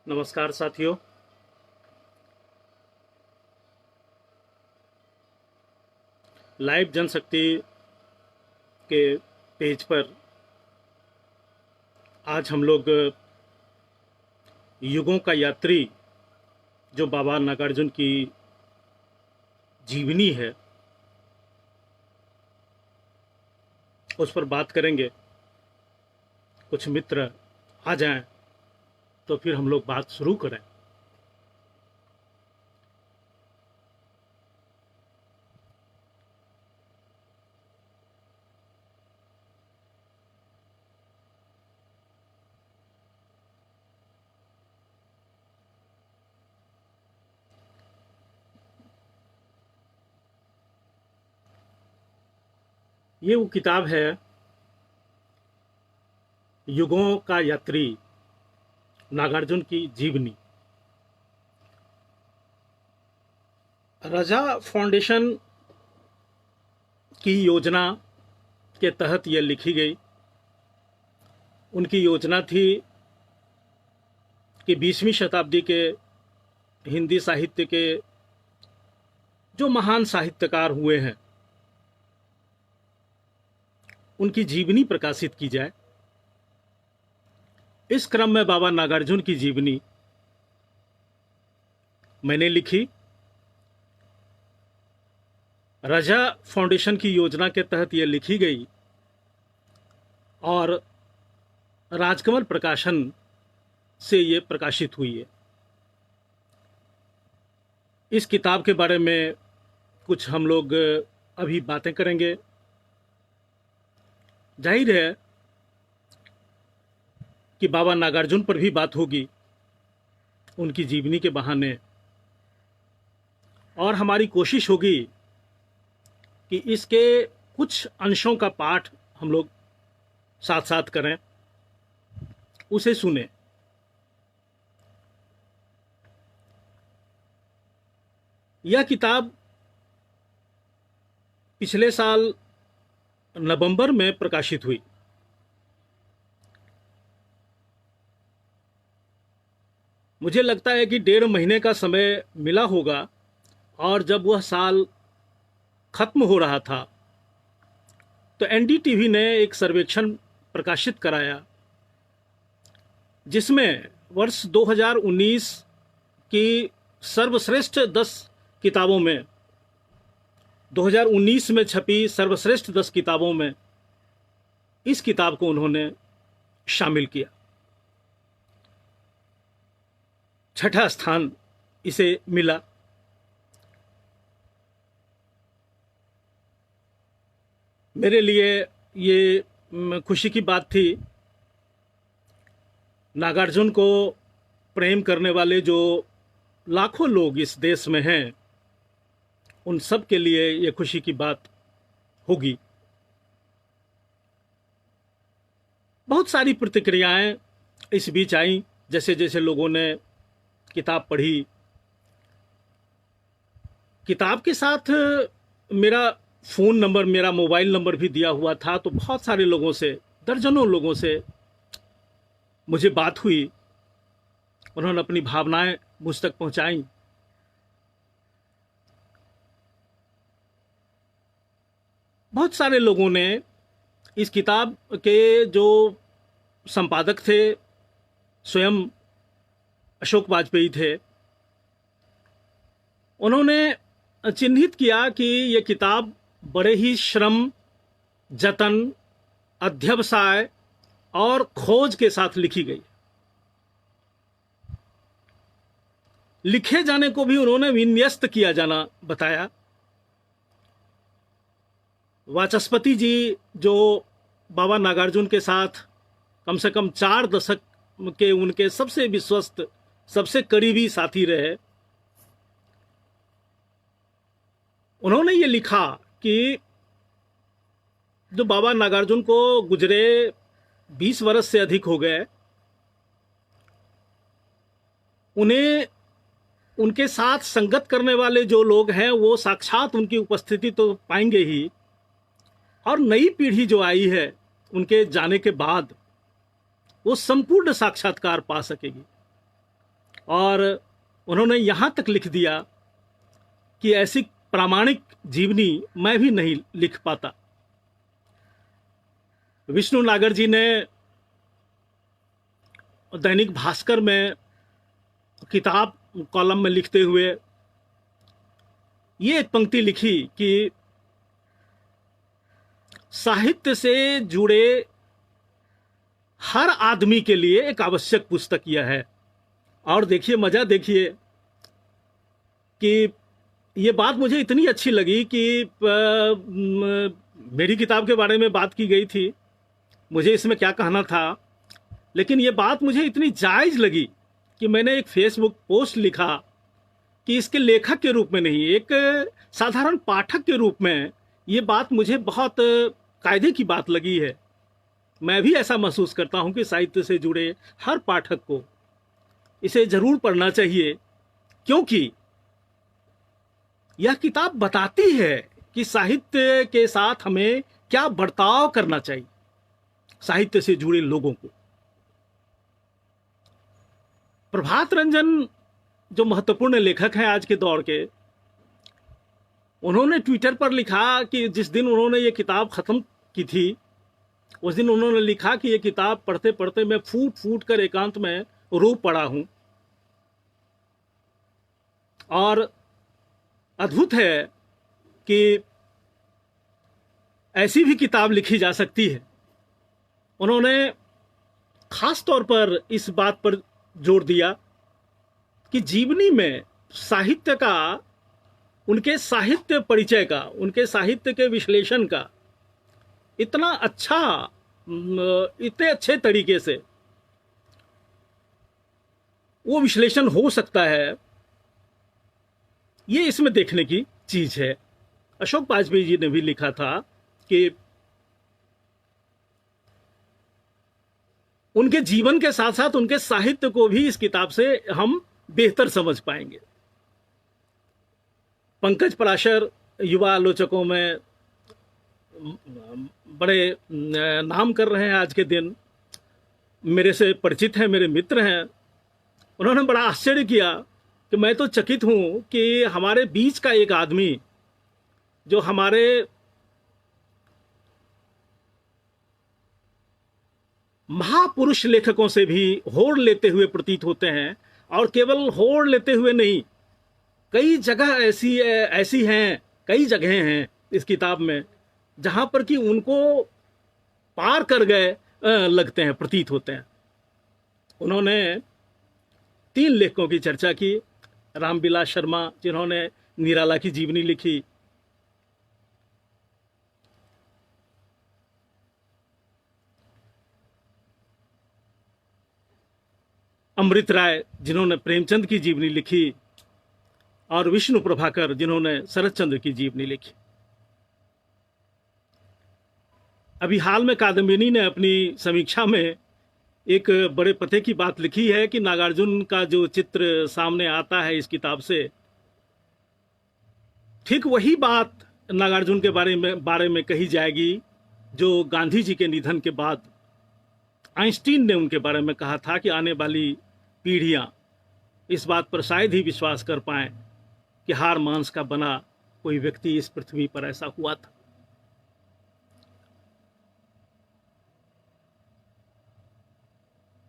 नमस्कार साथियों। लाइव जनशक्ति के पेज पर आज हम लोग युगों का यात्री जो बाबा नागार्जुन की जीवनी है उस पर बात करेंगे। कुछ मित्र आ जाएं तो फिर हम लोग बात शुरू करें। ये वो किताब है युगों का यात्री नागार्जुन की जीवनी। रजा फाउंडेशन की योजना के तहत यह लिखी गई। उनकी योजना थी कि 20वीं शताब्दी के हिंदी साहित्य के जो महान साहित्यकार हुए हैं उनकी जीवनी प्रकाशित की जाए। इस क्रम में बाबा नागार्जुन की जीवनी मैंने लिखी। रजा फाउंडेशन की योजना के तहत यह लिखी गई और राजकमल प्रकाशन से ये प्रकाशित हुई है। इस किताब के बारे में कुछ हम लोग अभी बातें करेंगे। जाहिर है कि बाबा नागार्जुन पर भी बात होगी उनकी जीवनी के बहाने, और हमारी कोशिश होगी कि इसके कुछ अंशों का पाठ हम लोग साथ साथ करें, उसे सुने। यह किताब पिछले साल नवंबर में प्रकाशित हुई। मुझे लगता है कि 1.5 महीने का समय मिला होगा, और जब वह साल खत्म हो रहा था तो एनडीटीवी ने एक सर्वेक्षण प्रकाशित कराया जिसमें वर्ष 2019 की सर्वश्रेष्ठ 10 किताबों में, 2019 में छपी सर्वश्रेष्ठ 10 किताबों में इस किताब को उन्होंने शामिल किया। 6ठा स्थान इसे मिला। मेरे लिए ये खुशी की बात थी। नागार्जुन को प्रेम करने वाले जो लाखों लोग इस देश में हैं उन सब के लिए ये खुशी की बात होगी। बहुत सारी प्रतिक्रियाएं इस बीच आई जैसे जैसे लोगों ने किताब पढ़ी। किताब के साथ मेरा फ़ोन नंबर, मेरा मोबाइल नंबर भी दिया हुआ था, तो बहुत सारे लोगों से, दर्जनों लोगों से मुझे बात हुई। उन्होंने अपनी भावनाएं मुझ तक पहुंचाई। बहुत सारे लोगों ने इस किताब के जो संपादक थे स्वयं अशोक वाजपेयी थे, उन्होंने चिन्हित किया कि यह किताब बड़े ही श्रम, जतन, अध्यवसाय और खोज के साथ लिखी गई। लिखे जाने को भी उन्होंने विन्यस्त किया जाना बताया। वाचस्पति जी जो बाबा नागार्जुन के साथ कम से कम 4 दशक के उनके सबसे विश्वस्त, सबसे करीबी साथी रहे, उन्होंने ये लिखा कि जो बाबा नागार्जुन को गुजरे 20 वर्ष से अधिक हो गए, उन्हें उनके साथ संगत करने वाले जो लोग हैं वो साक्षात उनकी उपस्थिति तो पाएंगे ही, और नई पीढ़ी जो आई है उनके जाने के बाद वो संपूर्ण साक्षात्कार पा सकेगी। और उन्होंने यहाँ तक लिख दिया कि ऐसी प्रामाणिक जीवनी मैं भी नहीं लिख पाता। विष्णु नागर जी ने दैनिक भास्कर में किताब कॉलम में लिखते हुए ये एक पंक्ति लिखी कि साहित्य से जुड़े हर आदमी के लिए एक आवश्यक पुस्तक यह है। और देखिए, मजा देखिए कि ये बात मुझे इतनी अच्छी लगी कि मेरी किताब के बारे में बात की गई थी, मुझे इसमें क्या कहना था, लेकिन ये बात मुझे इतनी जायज़ लगी कि मैंने एक फेसबुक पोस्ट लिखा कि इसके लेखक के रूप में नहीं, एक साधारण पाठक के रूप में ये बात मुझे बहुत कायदे की बात लगी है। मैं भी ऐसा महसूस करता हूं कि साहित्य से जुड़े हर पाठक को इसे जरूर पढ़ना चाहिए, क्योंकि यह किताब बताती है कि साहित्य के साथ हमें क्या बर्ताव करना चाहिए, साहित्य से जुड़े लोगों को। प्रभात रंजन जो महत्वपूर्ण लेखक हैं आज के दौर के, उन्होंने ट्विटर पर लिखा कि जिस दिन उन्होंने ये किताब खत्म की थी, उस दिन उन्होंने लिखा कि ये किताब पढ़ते पढ़ते मैं फूट फूट कर एकांत में रो पड़ा हूं। और अद्भुत है कि ऐसी भी किताब लिखी जा सकती है। उन्होंने खास तौर पर इस बात पर जोर दिया कि जीवनी में साहित्य का, उनके साहित्य परिचय का, उनके साहित्य के विश्लेषण का इतना अच्छा, इतने अच्छे तरीके से वो विश्लेषण हो सकता है, ये इसमें देखने की चीज है। अशोक वाजपेयी जी ने भी लिखा था कि उनके जीवन के साथ साथ उनके साहित्य को भी इस किताब से हम बेहतर समझ पाएंगे। पंकज पराशर युवा आलोचकों में बड़े नाम कर रहे हैं आज के दिन, मेरे से परिचित हैं, मेरे मित्र हैं। उन्होंने बड़ा आश्चर्य किया कि मैं तो चकित हूं कि हमारे बीच का एक आदमी जो हमारे महापुरुष लेखकों से भी होड़ लेते हुए प्रतीत होते हैं, और केवल होड़ लेते हुए नहीं, कई जगह ऐसी हैं, कई जगहें हैं इस किताब में जहां पर कि उनको पार कर गए लगते हैं, प्रतीत होते हैं। उन्होंने 3 लेखकों की चर्चा की। रामविलास शर्मा, जिन्होंने निराला की जीवनी लिखी, अमृत राय, जिन्होंने प्रेमचंद की जीवनी लिखी, और विष्णु प्रभाकर, जिन्होंने शरतचंद्र की जीवनी लिखी। अभी हाल में कादम्बिनी ने अपनी समीक्षा में एक बड़े पते की बात लिखी है कि नागार्जुन का जो चित्र सामने आता है इस किताब से, ठीक वही बात नागार्जुन के बारे में कही जाएगी जो गांधी जी के निधन के बाद आइंस्टीन ने उनके बारे में कहा था कि आने वाली पीढ़ियां इस बात पर शायद ही विश्वास कर पाएं कि हाड़ मांस का बना कोई व्यक्ति इस पृथ्वी पर ऐसा हुआ था।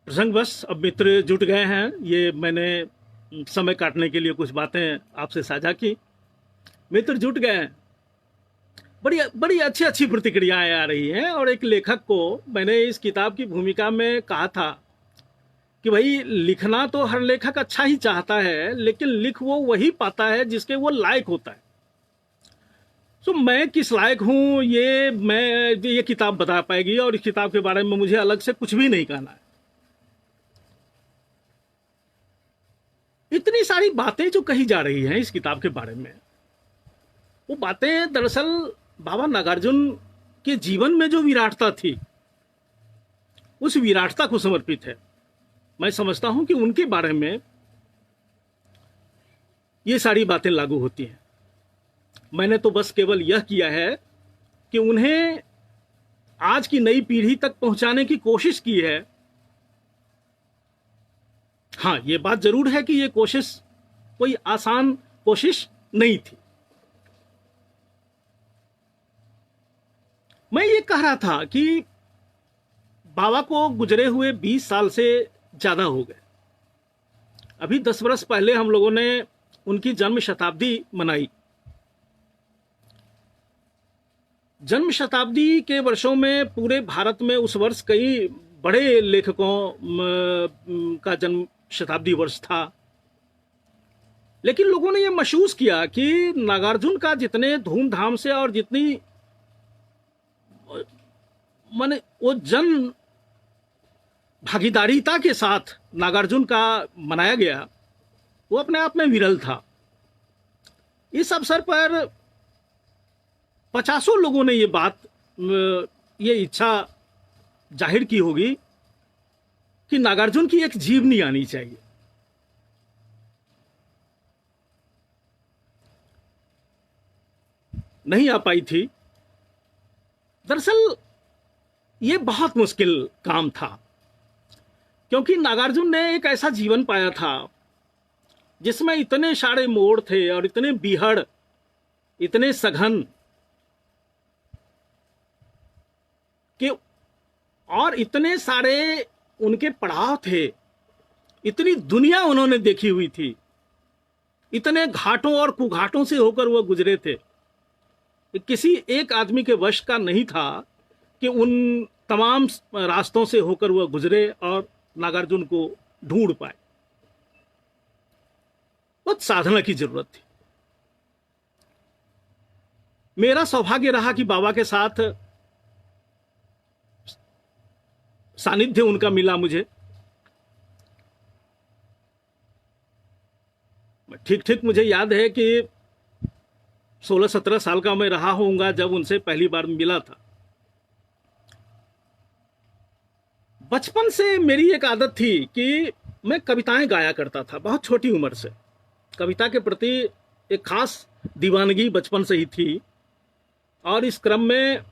प्रसंगवश अब मित्र जुट गए हैं, ये मैंने समय काटने के लिए कुछ बातें आपसे साझा की। मित्र जुट गए हैं, बड़ी बड़ी अच्छी अच्छी प्रतिक्रियाएं आ रही हैं। और एक लेखक को मैंने इस किताब की भूमिका में कहा था कि भाई, लिखना तो हर लेखक अच्छा ही चाहता है, लेकिन लिख वो वही पाता है जिसके वो लायक होता है। तो मैं किस लायक हूं ये किताब बता पाएगी, और इस किताब के बारे में मुझे अलग से कुछ भी नहीं कहना है। इतनी सारी बातें जो कही जा रही हैं इस किताब के बारे में, वो बातें दरअसल बाबा नागार्जुन के जीवन में जो विराटता थी, उस विराटता को समर्पित है। मैं समझता हूं कि उनके बारे में ये सारी बातें लागू होती हैं। मैंने तो बस केवल यह किया है कि उन्हें आज की नई पीढ़ी तक पहुंचाने की कोशिश की है, हाँ, ये बात जरूर है कि ये कोशिश कोई आसान कोशिश नहीं थी। मैं ये कह रहा था कि बाबा को गुजरे हुए 20 साल से ज्यादा हो गए। अभी 10 वर्ष पहले हम लोगों ने उनकी जन्म शताब्दी मनाई। जन्म शताब्दी के वर्षों में पूरे भारत में उस वर्ष कई बड़े लेखकों का जन्म शताब्दी वर्ष था। लेकिन लोगों ने यह महसूस किया कि नागार्जुन का जितने धूमधाम से और जितनी माने वो जन भागीदारिता के साथ नागार्जुन का मनाया गया, वो अपने आप में विरल था। इस अवसर पर 50 लोगों ने ये इच्छा जाहिर की होगी कि नागार्जुन की एक जीवनी आनी चाहिए। नहीं आ पाई थी। दरअसल ये बहुत मुश्किल काम था, क्योंकि नागार्जुन ने एक ऐसा जीवन पाया था जिसमें इतने सारे मोड़ थे और इतने बीहड़, इतने सघन कि और इतने सारे उनके पड़ाव थे, इतनी दुनिया उन्होंने देखी हुई थी, इतने घाटों और कुघाटों से होकर वह गुजरे थे। किसी एक आदमी के वश का नहीं था कि उन तमाम रास्तों से होकर वह गुजरे और नागार्जुन को ढूंढ पाए। बहुत साधना की जरूरत थी। मेरा सौभाग्य रहा कि बाबा के साथ सानिध्य उनका मिला मुझे। ठीक ठीक मुझे याद है कि 16-17 साल का मैं रहा होऊंगा जब उनसे पहली बार मिला था। बचपन से मेरी एक आदत थी कि मैं कविताएं गाया करता था। बहुत छोटी उम्र से कविता के प्रति एक खास दीवानगी बचपन से ही थी, और इस क्रम में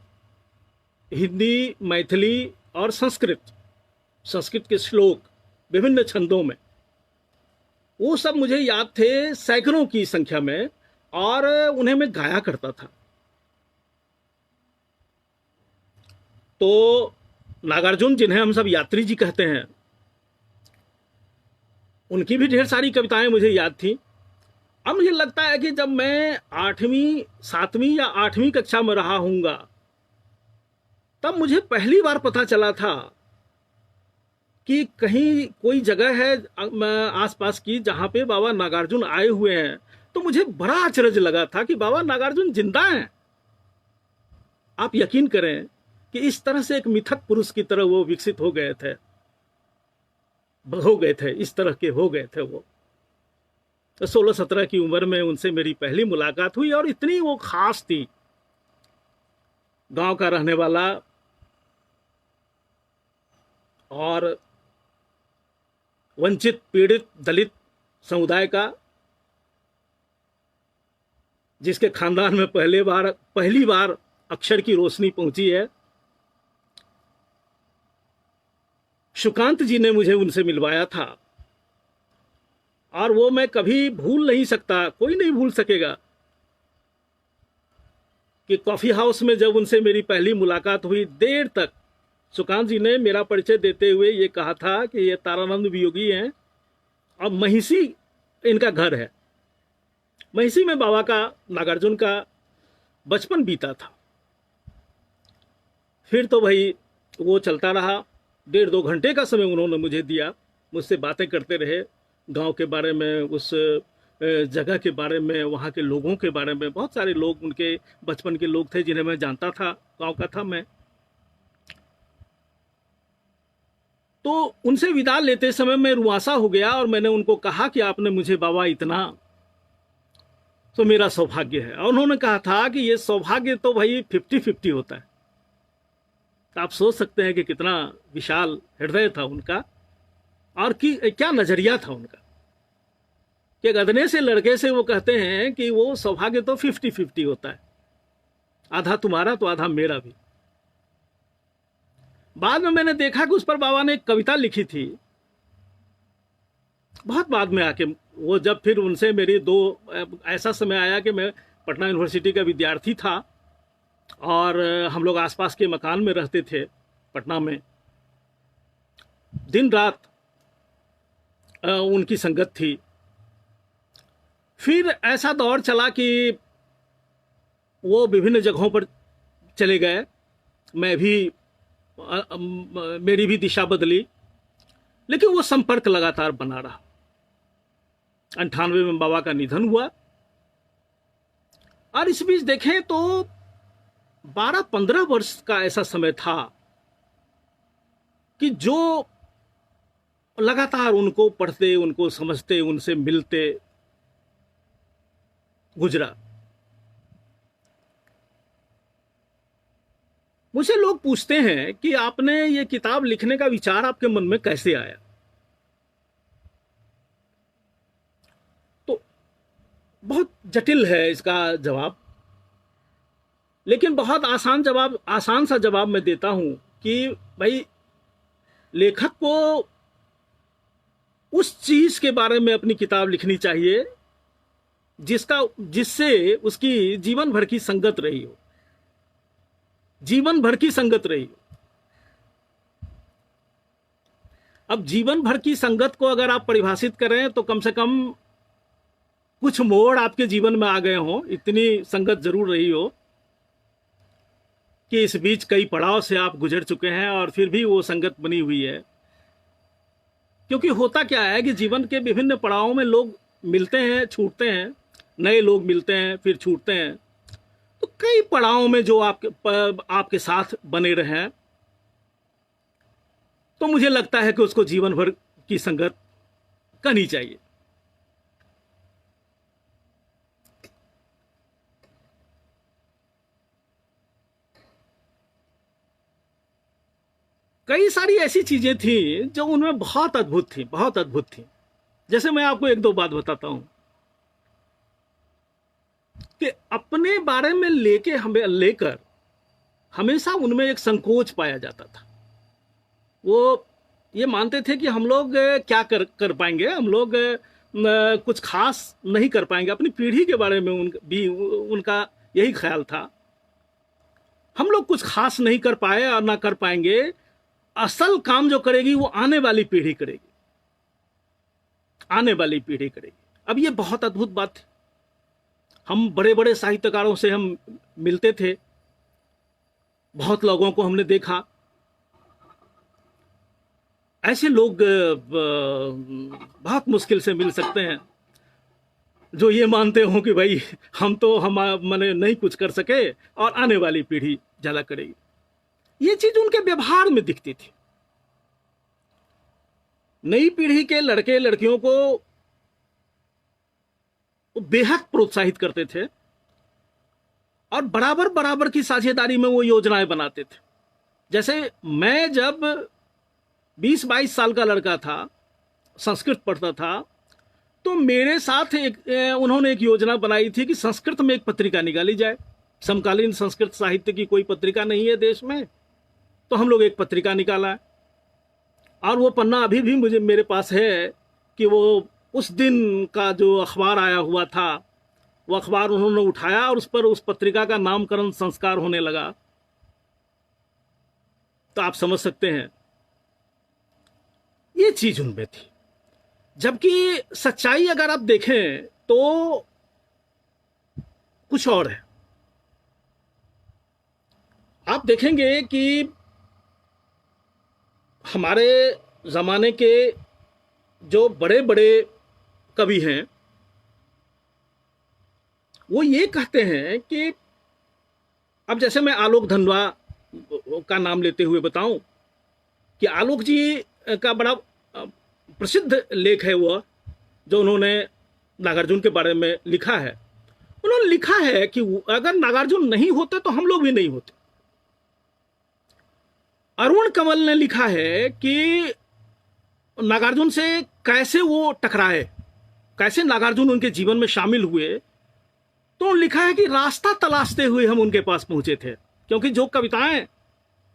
हिंदी, मैथिली और संस्कृत के श्लोक विभिन्न छंदों में, वो सब मुझे याद थे सैकड़ों की संख्या में, और उन्हें मैं गाया करता था। तो नागार्जुन, जिन्हें हम सब यात्री जी कहते हैं, उनकी भी ढेर सारी कविताएं मुझे याद थी। अब मुझे लगता है कि जब मैं 7वीं या 8वीं कक्षा में रहा हूंगा, तब मुझे पहली बार पता चला था कि कहीं कोई जगह है आसपास की जहां पे बाबा नागार्जुन आए हुए हैं। तो मुझे बड़ा आश्चर्य लगा था कि बाबा नागार्जुन जिंदा हैं। आप यकीन करें कि इस तरह से एक मिथक पुरुष की तरह वो विकसित हो गए थे, इस तरह के हो गए थे वो। तो 16-17 की उम्र में उनसे मेरी पहली मुलाकात हुई, और इतनी वो खास थी। गांव का रहने वाला और वंचित, पीड़ित, दलित समुदाय का, जिसके खानदान में पहली बार अक्षर की रोशनी पहुंची है। सुकांत जी ने मुझे उनसे मिलवाया था, और वो मैं कभी भूल नहीं सकता, कोई नहीं भूल सकेगा कि कॉफी हाउस में जब उनसे मेरी पहली मुलाकात हुई, देर तक सुकांत जी ने मेरा परिचय देते हुए ये कहा था कि ये तारानंद वियोगी हैं और महिषी इनका घर है। महिषी में बाबा का, नागार्जुन का बचपन बीता था। फिर तो भाई वो चलता रहा। 1.5-2 घंटे का समय उन्होंने मुझे दिया, मुझसे बातें करते रहे गांव के बारे में, उस जगह के बारे में, वहाँ के लोगों के बारे में। बहुत सारे लोग उनके बचपन के लोग थे जिन्हें मैं जानता था, गांव का था मैं। तो उनसे विदा लेते समय मैं रुआसा हो गया, और मैंने उनको कहा कि आपने मुझे बाबा इतना, तो मेरा सौभाग्य है। और उन्होंने कहा था कि ये सौभाग्य तो भाई 50-50 होता है। तो आप सोच सकते हैं कि कितना विशाल हृदय था उनका, और कि क्या नजरिया था उनका, कि गधने से लड़के से वो कहते हैं कि वो सौभाग्य तो 50-50 होता है, आधा तुम्हारा तो आधा मेरा भी। बाद में मैंने देखा कि उस पर बाबा ने एक कविता लिखी थी, बहुत बाद में आके वो, जब फिर उनसे मेरी दो, ऐसा समय आया कि मैं पटना यूनिवर्सिटी का विद्यार्थी था और हम लोग आसपास के मकान में रहते थे पटना में। दिन रात उनकी संगत थी। फिर ऐसा दौर चला कि वो विभिन्न जगहों पर चले गए, मैं भी मेरी भी दिशा बदली, लेकिन वो संपर्क लगातार बना रहा। 98 में बाबा का निधन हुआ और इस बीच देखें तो 12-15 वर्ष का ऐसा समय था कि जो लगातार उनको पढ़ते, उनको समझते, उनसे मिलते गुजरा। मुझे लोग पूछते हैं कि आपने ये किताब लिखने का विचार आपके मन में कैसे आया? तो बहुत जटिल है इसका जवाब, लेकिन बहुत आसान सा जवाब मैं देता हूं कि भाई, लेखक को उस चीज के बारे में अपनी किताब लिखनी चाहिए जिससे उसकी जीवन भर की संगत रही हो, जीवन भर की संगत रही हो। अब जीवन भर की संगत को अगर आप परिभाषित करें तो कम से कम कुछ मोड़ आपके जीवन में आ गए हों, इतनी संगत जरूर रही हो कि इस बीच कई पड़ाव से आप गुजर चुके हैं और फिर भी वो संगत बनी हुई है। क्योंकि होता क्या है कि जीवन के विभिन्न पड़ावों में लोग मिलते हैं, छूटते हैं, नए लोग मिलते हैं, फिर छूटते हैं। तो कई पड़ावों में जो आपके साथ बने रहे, तो मुझे लगता है कि उसको जीवन भर की संगत करनी चाहिए। कई सारी ऐसी चीजें थी जो उनमें बहुत अद्भुत थी, बहुत अद्भुत थी। जैसे मैं आपको एक दो बात बताता हूं कि अपने बारे में लेकर हमेशा उनमें एक संकोच पाया जाता था। वो ये मानते थे कि हम लोग क्या कर पाएंगे, हम लोग कुछ खास नहीं कर पाएंगे। अपनी पीढ़ी के बारे में उनका यही ख्याल था, हम लोग कुछ खास नहीं कर पाए और ना कर पाएंगे। असल काम जो करेगी वो आने वाली पीढ़ी करेगी, आने वाली पीढ़ी करेगी। अब ये बहुत अद्भुत बात थी। हम बड़े बड़े साहित्यकारों से हम मिलते थे, बहुत लोगों को हमने देखा। ऐसे लोग बहुत मुश्किल से मिल सकते हैं जो ये मानते हो कि भाई हम मैंने नहीं कुछ कर सके और आने वाली पीढ़ी ज्यादा करेगी। ये चीज उनके व्यवहार में दिखती थी। नई पीढ़ी के लड़के लड़कियों को बेहद प्रोत्साहित करते थे और बराबर बराबर की साझेदारी में वो योजनाएं बनाते थे। जैसे मैं जब 20-22 साल का लड़का था, संस्कृत पढ़ता था, तो मेरे साथ उन्होंने एक योजना बनाई थी कि संस्कृत में एक पत्रिका निकाली जाए। समकालीन संस्कृत साहित्य की कोई पत्रिका नहीं है देश में, तो हम लोग एक पत्रिका निकाला है। और वो पन्ना अभी भी मेरे पास है कि वो उस दिन का जो अखबार आया हुआ था, वो अखबार उन्होंने उठाया और उस पर उस पत्रिका का नामकरण संस्कार होने लगा। तो आप समझ सकते हैं ये चीज उनमें थी। जबकि सच्चाई अगर आप देखें तो कुछ और है। आप देखेंगे कि हमारे जमाने के जो बड़े बड़े कवि हैं वो ये कहते हैं कि, अब जैसे मैं आलोक धनवा का नाम लेते हुए बताऊं कि आलोक जी का बड़ा प्रसिद्ध लेख है वो, जो उन्होंने नागार्जुन के बारे में लिखा है। उन्होंने लिखा है कि अगर नागार्जुन नहीं होते तो हम लोग भी नहीं होते। अरुण कंवल ने लिखा है कि नागार्जुन से कैसे वो टकराए, कैसे नागार्जुन उनके जीवन में शामिल हुए। तो लिखा है कि रास्ता तलाशते हुए हम उनके पास पहुंचे थे, क्योंकि जो कविताएं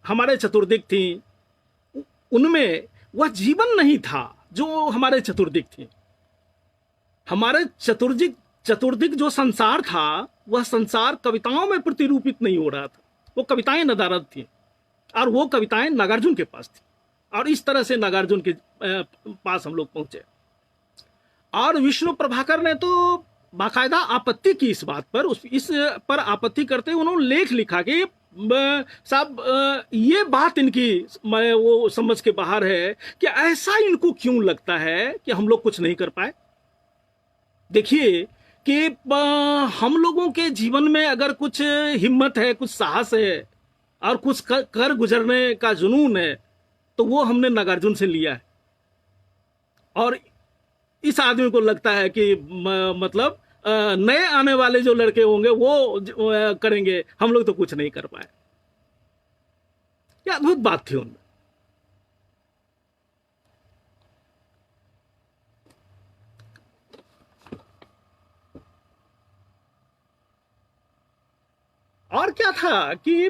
हमारे चतुर्दिक थी उनमें वह जीवन नहीं था जो हमारे चतुर्दिक थी। हमारे चतुर्दिक जो संसार था, वह संसार कविताओं में प्रतिरूपित नहीं हो रहा था। वो कविताएं नदारद थी और वो कविताएं नागार्जुन के पास थी, और इस तरह से नागार्जुन के पास हम लोग पहुंचे। और विष्णु प्रभाकर ने तो बाकायदा आपत्ति की इस बात पर, इस पर आपत्ति करते हुए उन्होंने लेख लिखा कि साहब ये बात इनकी वो समझ के बाहर है कि ऐसा इनको क्यों लगता है कि हम लोग कुछ नहीं कर पाए। देखिए कि हम लोगों के जीवन में अगर कुछ हिम्मत है, कुछ साहस है और कुछ कर गुजरने का जुनून है, तो वो हमने नागार्जुन से लिया है। और इस आदमी को लगता है कि मतलब नए आने वाले जो लड़के होंगे वो करेंगे, हम लोग तो कुछ नहीं कर पाए। क्या अद्भुत बात थी उनमें। और क्या था कि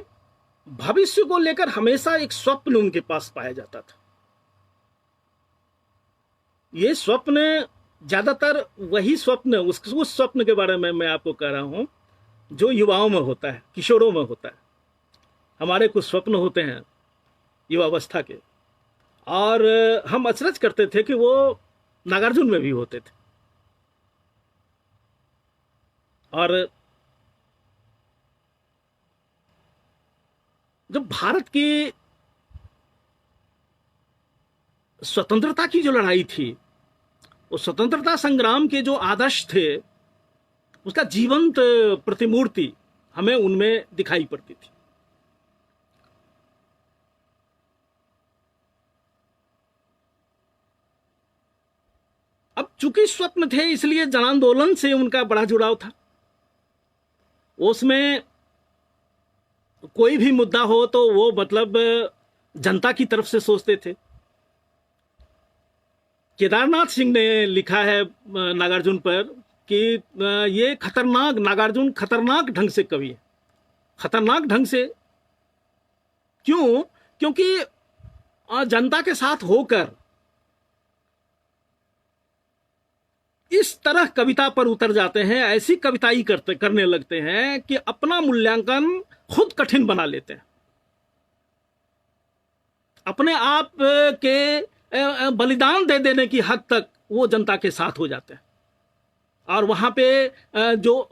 भविष्य को लेकर हमेशा एक स्वप्न उनके पास पाया जाता था। ये स्वप्न ज्यादातर वही स्वप्न, उस स्वप्न के बारे में मैं आपको कह रहा हूं जो युवाओं में होता है, किशोरों में होता है। हमारे कुछ स्वप्न होते हैं युवावस्था के, और हम अचरज करते थे कि वो नागार्जुन में भी होते थे। और जब भारत की स्वतंत्रता की जो लड़ाई थी, वो स्वतंत्रता संग्राम के जो आदर्श थे, उसका जीवंत प्रतिमूर्ति हमें उनमें दिखाई पड़ती थी। अब चूंकि स्वप्न थे, इसलिए जन आंदोलन से उनका बड़ा जुड़ाव था। उसमें कोई भी मुद्दा हो तो वो मतलब जनता की तरफ से सोचते थे। केदारनाथ सिंह ने लिखा है नागार्जुन पर कि ये खतरनाक, नागार्जुन खतरनाक ढंग से कवि है। खतरनाक ढंग से क्यों? क्योंकि जनता के साथ होकर इस तरह कविता पर उतर जाते हैं, ऐसी कविताई करने लगते हैं कि अपना मूल्यांकन खुद कठिन बना लेते हैं। अपने आप के बलिदान दे देने की हद तक वो जनता के साथ हो जाते हैं। और वहां पे जो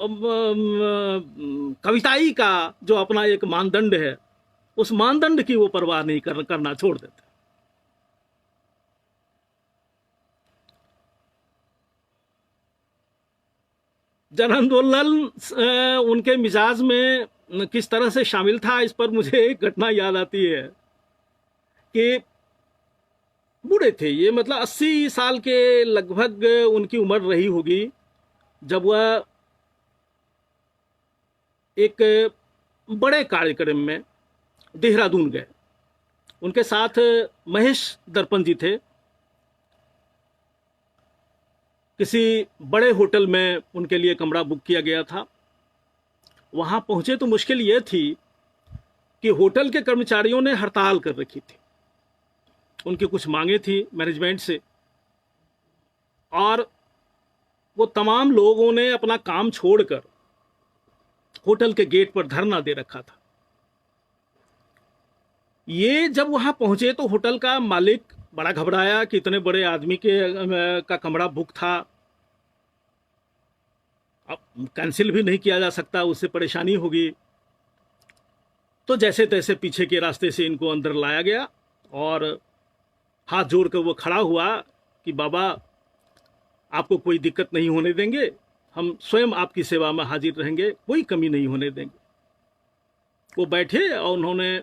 कविताई का जो अपना एक मानदंड है, उस मानदंड की वो परवाह नहीं करना छोड़ देते। जन आंदोलन उनके मिजाज में किस तरह से शामिल था, इस पर मुझे एक घटना याद आती है कि बूढ़े थे ये, मतलब 80 साल के लगभग उनकी उम्र रही होगी, जब वह एक बड़े कार्यक्रम में देहरादून गए। उनके साथ महेश दर्पण जी थे। किसी बड़े होटल में उनके लिए कमरा बुक किया गया था। वहां पहुंचे तो मुश्किल यह थी कि होटल के कर्मचारियों ने हड़ताल कर रखी थी। उनकी कुछ मांगे थी मैनेजमेंट से, और वो तमाम लोगों ने अपना काम छोड़कर होटल के गेट पर धरना दे रखा था। ये जब वहां पहुंचे तो होटल का मालिक बड़ा घबराया कि इतने बड़े आदमी का कमरा बुक था, अब कैंसिल भी नहीं किया जा सकता, उससे परेशानी होगी। तो जैसे तैसे पीछे के रास्ते से इनको अंदर लाया गया और हाथ जोड़कर वो खड़ा हुआ कि बाबा, आपको कोई दिक्कत नहीं होने देंगे, हम स्वयं आपकी सेवा में हाजिर रहेंगे, कोई कमी नहीं होने देंगे। वो बैठे और उन्होंने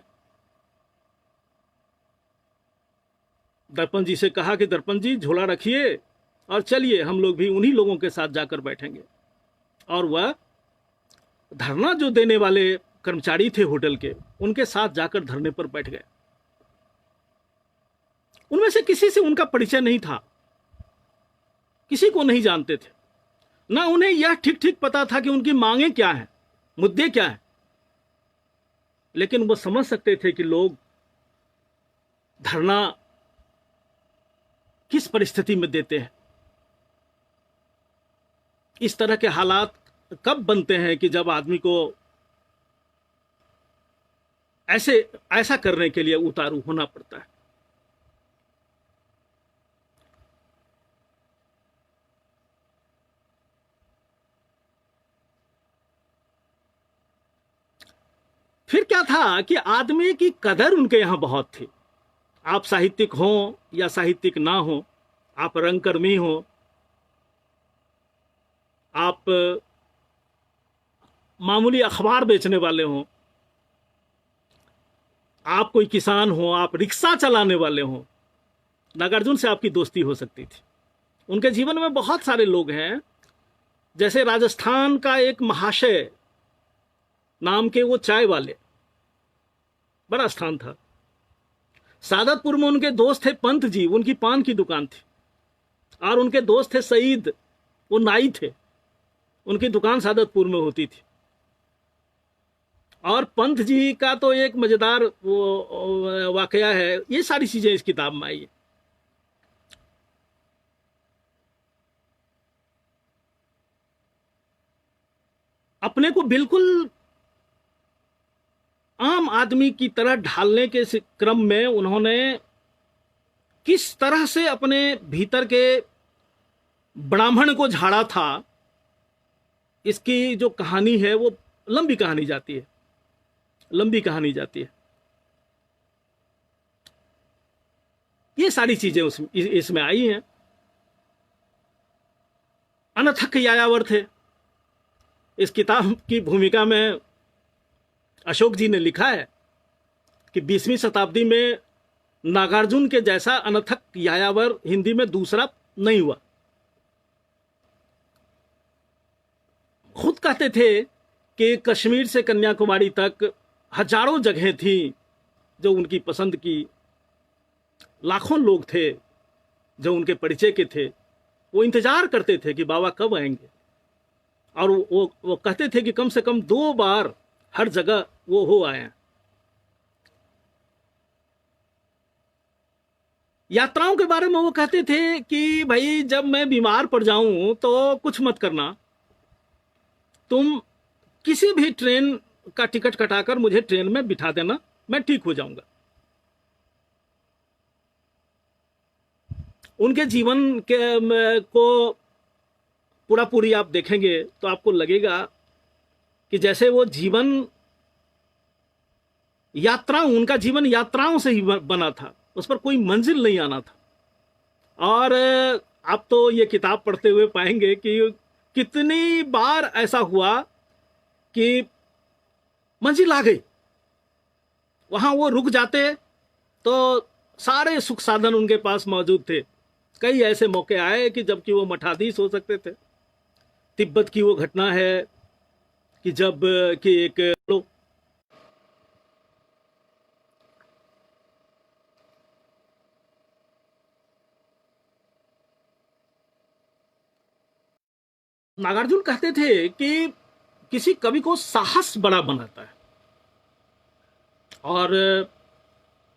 दर्पण जी से कहा कि दर्पण जी झोला रखिए और चलिए, हम लोग भी उन्हीं लोगों के साथ जाकर बैठेंगे। और वह धरना जो देने वाले कर्मचारी थे होटल के, उनके साथ जाकर धरने पर बैठ गए। उनमें से किसी से उनका परिचय नहीं था, किसी को नहीं जानते थे, ना उन्हें यह ठीक ठीक पता था कि उनकी मांगें क्या हैं, मुद्दे क्या हैं। लेकिन वो समझ सकते थे कि लोग धरना किस परिस्थिति में देते हैं। इस तरह के हालात कब बनते हैं कि जब आदमी को ऐसे ऐसा करने के लिए उतारू होना पड़ता है। फिर क्या था कि आदमी की कदर उनके यहां बहुत थी। आप साहित्यिक हो या साहित्यिक ना हो, आप रंगकर्मी हो, आप मामूली अखबार बेचने वाले हो, आप कोई किसान हो, आप रिक्शा चलाने वाले हो, नागार्जुन से आपकी दोस्ती हो सकती थी। उनके जीवन में बहुत सारे लोग हैं, जैसे राजस्थान का एक महाशय नाम के वो चाय वाले, बड़ा स्थान था। सादतपुर में उनके दोस्त थे पंत जी, उनकी पान की दुकान थी। और उनके दोस्त थे सईद, वो नाई थे, उनकी दुकान सादतपुर में होती थी। और पंत जी का तो एक मजेदार वो वाकया है। ये सारी चीजें इस किताब में आई है। अपने को बिल्कुल आम आदमी की तरह ढालने के क्रम में उन्होंने किस तरह से अपने भीतर के ब्राह्मण को झाड़ा था, इसकी जो कहानी है वो लंबी कहानी जाती है, लंबी कहानी जाती है। ये सारी चीजें इसमें आई हैं। अनथक यायावर थे। इस किताब की भूमिका में अशोक जी ने लिखा है कि 20वीं शताब्दी में नागार्जुन के जैसा अनथक यायावर हिंदी में दूसरा नहीं हुआ। खुद कहते थे कि कश्मीर से कन्याकुमारी तक हजारों जगह थी जो उनकी पसंद की। लाखों लोग थे जो उनके परिचय के थे। वो इंतजार करते थे कि बाबा कब आएंगे। और वो कहते थे कि कम से कम 2 बार हर जगह वो हो आए हैं। यात्राओं के बारे में वो कहते थे कि भाई जब मैं बीमार पड़ जाऊं तो कुछ मत करना, तुम किसी भी ट्रेन का टिकट कटाकर मुझे ट्रेन में बिठा देना, मैं ठीक हो जाऊंगा। उनके जीवन को पूरा पूरी आप देखेंगे तो आपको लगेगा कि जैसे वो जीवन यात्राओं, उनका जीवन यात्राओं से ही बना था, उस पर कोई मंजिल नहीं आना था। और आप तो ये किताब पढ़ते हुए पाएंगे कि कितनी बार ऐसा हुआ कि मंजिल आ गई, वहां वो रुक जाते तो सारे सुख साधन उनके पास मौजूद थे। कई ऐसे मौके आए कि जबकि वो मठाधीश हो सकते थे। तिब्बत की वो घटना है कि जब कि एक नागार्जुन कहते थे कि किसी कवि को साहस बड़ा बनाता है। और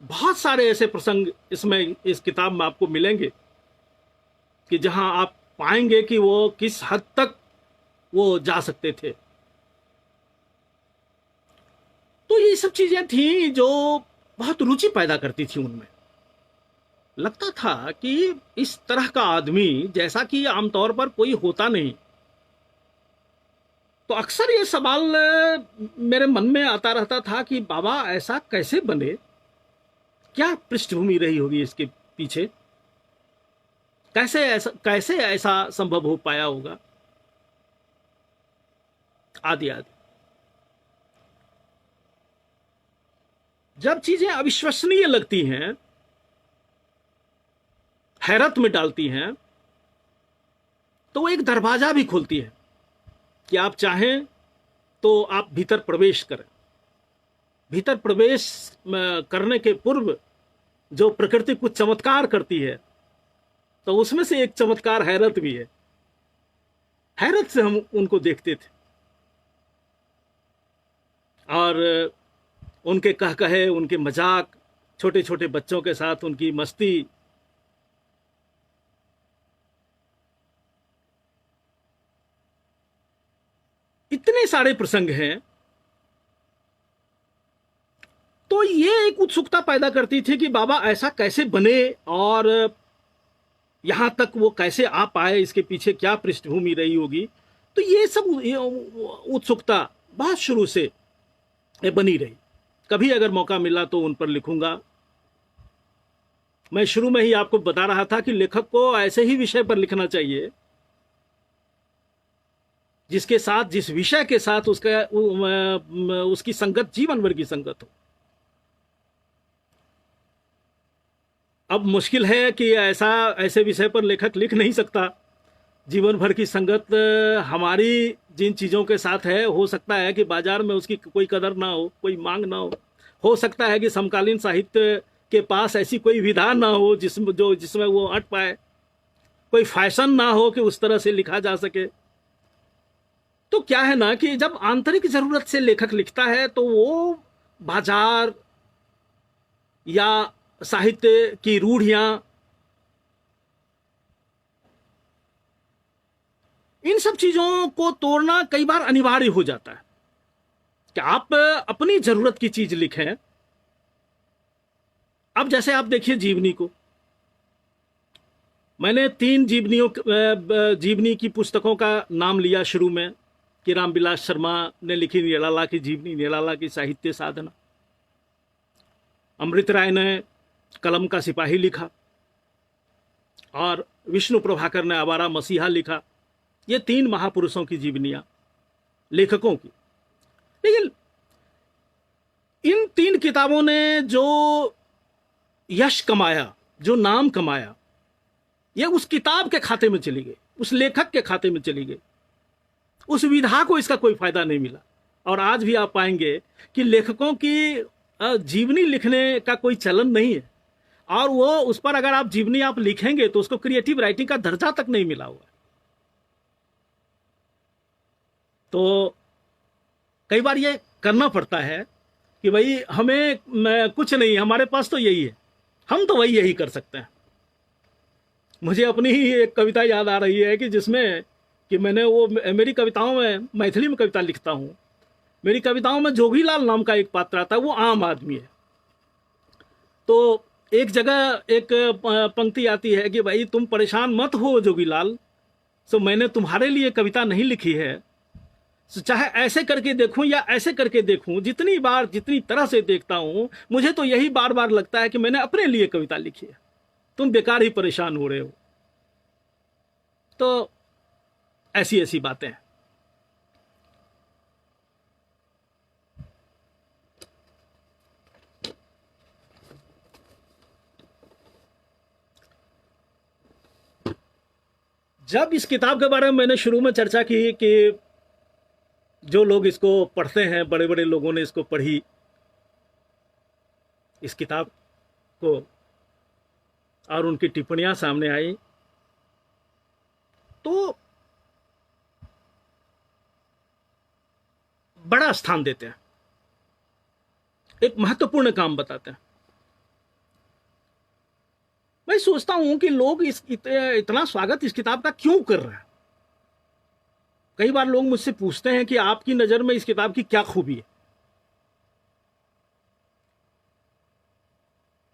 बहुत सारे ऐसे प्रसंग इसमें इस किताब में आपको मिलेंगे कि जहां आप पाएंगे कि वो किस हद तक वो जा सकते थे। तो ये सब चीजें थी जो बहुत रुचि पैदा करती थी उनमें। लगता था कि इस तरह का आदमी जैसा कि आमतौर पर कोई होता नहीं। तो अक्सर ये सवाल मेरे मन में आता रहता था कि बाबा ऐसा कैसे बने, क्या पृष्ठभूमि रही होगी इसके पीछे, कैसे ऐसा संभव हो पाया होगा, आदि आदि। जब चीजें अविश्वसनीय लगती हैं, हैरत में डालती हैं, तो वो एक दरवाजा भी खोलती है कि आप चाहें तो आप भीतर प्रवेश करें। भीतर प्रवेश करने के पूर्व जो प्रकृति कुछ चमत्कार करती है, तो उसमें से एक चमत्कार हैरत भी है। हैरत से हम उनको देखते थे और उनके कहकहे, उनके मजाक, छोटे छोटे बच्चों के साथ उनकी मस्ती, इतने सारे प्रसंग हैं। तो ये एक उत्सुकता पैदा करती थी कि बाबा ऐसा कैसे बने और यहां तक वो कैसे आ पाए, इसके पीछे क्या पृष्ठभूमि रही होगी। तो ये सब उत्सुकता बहुत शुरू से बनी रही। कभी अगर मौका मिला तो उन पर लिखूंगा। मैं शुरू में ही आपको बता रहा था कि लेखक को ऐसे ही विषय पर लिखना चाहिए जिसके साथ, जिस विषय के साथ उसकी संगत जीवन भर की संगत हो। अब मुश्किल है कि ऐसे विषय पर लेखक लिख नहीं सकता। जीवन भर की संगत हमारी जिन चीज़ों के साथ है, हो सकता है कि बाजार में उसकी कोई कदर ना हो, कोई मांग ना हो सकता है कि समकालीन साहित्य के पास ऐसी कोई विधा ना हो जिसमें वो अट पाए, कोई फैशन ना हो कि उस तरह से लिखा जा सके। तो क्या है ना कि जब आंतरिक जरूरत से लेखक लिखता है तो वो बाजार या साहित्य की रूढ़ियां, इन सब चीजों को तोड़ना कई बार अनिवार्य हो जाता है कि आप अपनी जरूरत की चीज लिखें। अब जैसे आप देखिए जीवनी को, मैंने 3 जीवनी की पुस्तकों का नाम लिया शुरू में कि रामविलास शर्मा ने लिखी निराला की जीवनी, निराला की साहित्य साधना। अमृत राय ने कलम का सिपाही लिखा और विष्णु प्रभाकर ने आवारा मसीहा लिखा। ये 3 महापुरुषों की जीवनियां, लेखकों की। लेकिन इन 3 किताबों ने जो यश कमाया, जो नाम कमाया, ये उस किताब के खाते में चली गई, उस लेखक के खाते में चली गई। उस विधा को इसका कोई फायदा नहीं मिला। और आज भी आप पाएंगे कि लेखकों की जीवनी लिखने का कोई चलन नहीं है, और वो उस पर अगर आप जीवनी आप लिखेंगे तो उसको क्रिएटिव राइटिंग का दर्जा तक नहीं मिला हुआ है। तो कई बार ये करना पड़ता है कि भाई हमें कुछ नहीं, हमारे पास तो यही है, हम तो वही यही कर सकते हैं। मुझे अपनी ही एक कविता याद आ रही है कि जिसमें कि मैंने मेरी कविताओं में, मैथिली में कविता लिखता हूँ, मेरी कविताओं में जोगीलाल नाम का एक पात्र आता है, वो आम आदमी है। तो एक जगह एक पंक्ति आती है कि भाई तुम परेशान मत हो जोगीलाल, सो मैंने तुम्हारे लिए कविता नहीं लिखी है, चाहे ऐसे करके देखूं या ऐसे करके देखूं, जितनी बार जितनी तरह से देखता हूं, मुझे तो यही बार बार लगता है कि मैंने अपने लिए कविता लिखी है, तुम बेकार ही परेशान हो रहे हो। तो ऐसी ऐसी बातें हैं। जब इस किताब के बारे में मैंने शुरू में चर्चा की कि जो लोग इसको पढ़ते हैं, बड़े बड़े लोगों ने इसको पढ़ी, इस किताब को, और उनकी टिप्पणियां सामने आई, तो बड़ा स्थान देते हैं, एक महत्वपूर्ण काम बताते हैं। मैं सोचता हूं कि लोग इतना स्वागत इस किताब का क्यों कर रहे हैं। कई बार लोग मुझसे पूछते हैं कि आपकी नजर में इस किताब की क्या खूबी है।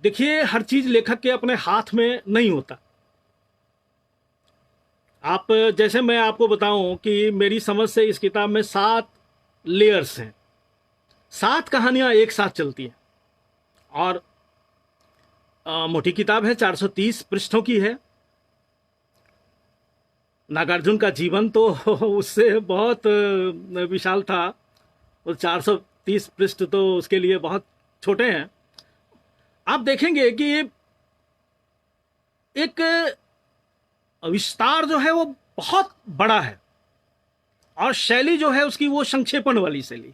देखिए, हर चीज लेखक के अपने हाथ में नहीं होता। आप जैसे मैं आपको बताऊं कि मेरी समझ से इस किताब में 7 लेयर्स हैं, 7 कहानियां एक साथ चलती हैं, और मोटी किताब है, 430 पृष्ठों की है। नागार्जुन का जीवन तो उससे बहुत विशाल था, और 430 पृष्ठ तो उसके लिए बहुत छोटे हैं। आप देखेंगे कि एक विस्तार जो है वो बहुत बड़ा है, और शैली जो है उसकी वो संक्षेपण वाली शैली।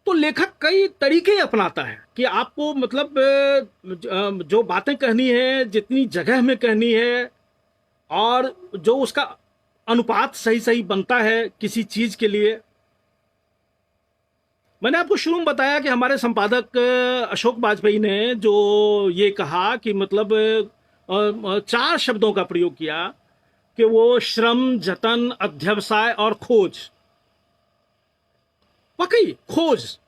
तो लेखक कई तरीके अपनाता है कि आपको मतलब जो बातें कहनी है, जितनी जगह में कहनी है, और जो उसका अनुपात सही सही बनता है किसी चीज के लिए। मैंने आपको शुरू में बताया कि हमारे संपादक अशोक वाजपेयी ने जो ये कहा कि मतलब 4 शब्दों का प्रयोग किया कि वो श्रम, जतन, अध्यवसाय और खोज, वाकई खोज,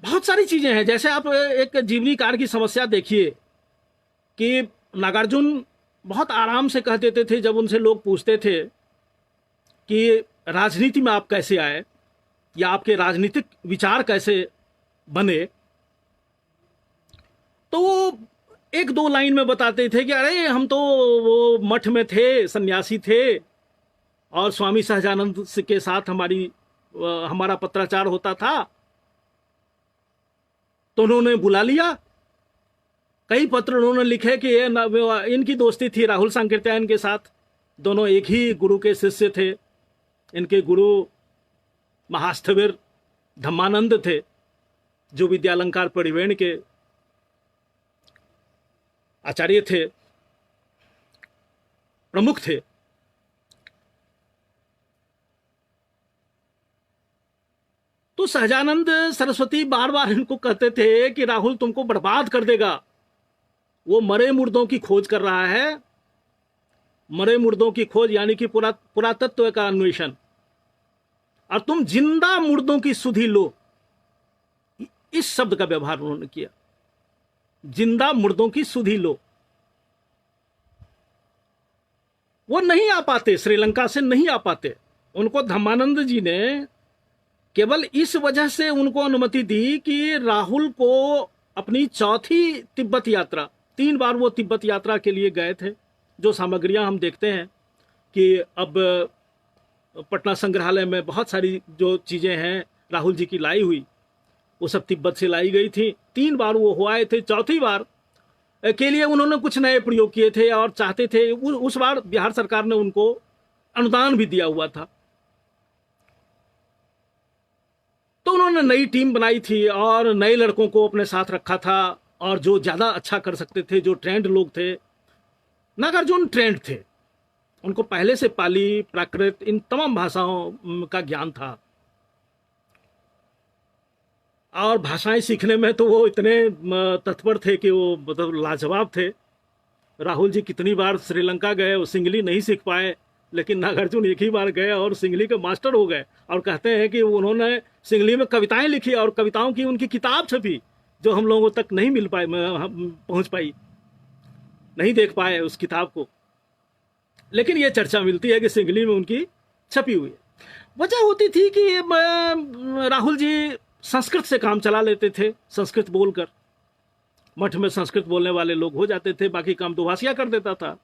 बहुत सारी चीजें हैं। जैसे आप एक जीवनीकार की समस्या देखिए कि नागार्जुन बहुत आराम से कह देते थे जब उनसे लोग पूछते थे कि राजनीति में आप कैसे आए या आपके राजनीतिक विचार कैसे बने, तो वो एक दो लाइन में बताते थे कि अरे हम तो वो मठ में थे, सन्यासी थे, और स्वामी सहजानंद के साथ हमारा पत्राचार होता था, तो उन्होंने बुला लिया। कई पत्र उन्होंने लिखे कि इनकी दोस्ती थी राहुल सांकृत्यायन के साथ, दोनों एक ही गुरु के शिष्य थे। इनके गुरु महास्थविर धम्मानंद थे, जो विद्यालंकार परिवेण के आचार्य थे, प्रमुख थे। तो सहजानंद सरस्वती बार बार इनको कहते थे कि राहुल तुमको बर्बाद कर देगा, वो मरे मुर्दों की खोज कर रहा है, मरे मुर्दों की खोज यानी कि पुरातत्व का अन्वेषण, और तुम जिंदा मुर्दों की सुधि लो। इस शब्द का व्यवहार उन्होंने किया, जिंदा मुर्दों की सुधि लो। वो नहीं आ पाते, श्रीलंका से नहीं आ पाते। उनको धम्मानंद जी ने केवल इस वजह से उनको अनुमति दी कि राहुल को अपनी चौथी तिब्बत यात्रा, 3 बार वो तिब्बत यात्रा के लिए गए थे। जो सामग्रियां हम देखते हैं कि अब पटना संग्रहालय में बहुत सारी जो चीजें हैं राहुल जी की लाई हुई, वो सब तिब्बत से लाई गई थी। 3 बार वो हो आए थे, चौथी बार के लिए उन्होंने कुछ नए प्रयोग किए थे और चाहते थे। उस बार बिहार सरकार ने उनको अनुदान भी दिया हुआ था, तो उन्होंने नई टीम बनाई थी और नए लड़कों को अपने साथ रखा था, और जो ज्यादा अच्छा कर सकते थे, जो ट्रेंड लोग थे। नागार्जुन ट्रेंड थे, उनको पहले से पाली, प्राकृत, इन तमाम भाषाओं का ज्ञान था, और भाषाएं सीखने में तो वो इतने तत्पर थे कि वो मतलब लाजवाब थे। राहुल जी कितनी बार श्रीलंका गए, वो सिंगली नहीं सीख पाए, लेकिन नागार्जुन एक ही बार गए और सिंगली के मास्टर हो गए। और कहते हैं कि उन्होंने सिंगली में कविताएं लिखी और कविताओं की उनकी किताब छपी, जो हम लोगों तक नहीं मिल पाए, पहुंच पाई, नहीं देख पाए उस किताब को। लेकिन ये चर्चा मिलती है कि सिंगली में उनकी छपी हुई है। वजह होती थी कि राहुल जी संस्कृत से काम चला लेते थे, संस्कृत बोलकर। मठ में संस्कृत बोलने वाले लोग हो जाते थे, बाकी काम दोभाषिया कर देता था।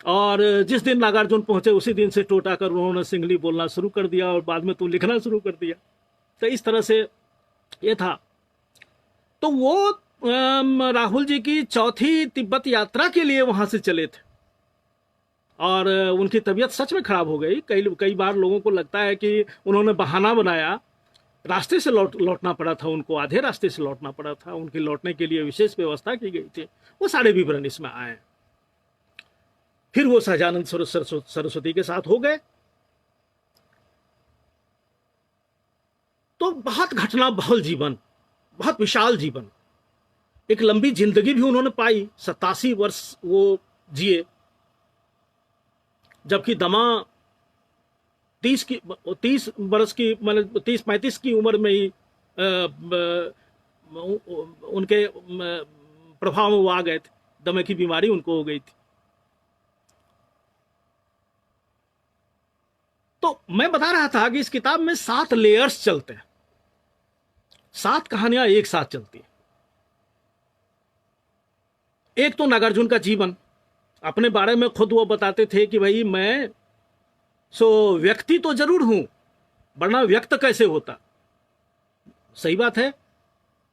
और जिस दिन नागार्जुन पहुंचे उसी दिन से टोटा कर उन्होंने सिंगली बोलना शुरू कर दिया, और बाद में तो लिखना शुरू कर दिया। तो इस तरह से ये था। तो वो राहुल जी की चौथी तिब्बत यात्रा के लिए वहां से चले थे, और उनकी तबीयत सच में खराब हो गई। कई बार लोगों को लगता है कि उन्होंने बहाना बनाया, रास्ते से लौटना पड़ा था उनको, आधे रास्ते से लौटना पड़ा था। उनके लौटने के लिए विशेष व्यवस्था की गई थी। वो सारे विवरण इसमें आए। फिर वो सहजानंद सरस्वती के साथ हो गए। तो बहुत घटना बहुल जीवन, बहुत विशाल जीवन, एक लंबी जिंदगी भी उन्होंने पाई। 87 वर्ष वो जिए, जबकि दमा 30 वर्ष की, मतलब 30-35 की उम्र में ही उनके प्रभाव में वो आ गए थे। दमे की बीमारी उनको हो गई थी। तो मैं बता रहा था कि इस किताब में 7 लेयर्स चलते हैं, 7 कहानियां एक साथ चलती हैं। एक तो नागार्जुन का जीवन, अपने बारे में खुद वो बताते थे कि भाई मैं व्यक्ति तो जरूर हूं, वरना व्यक्त कैसे होता। सही बात है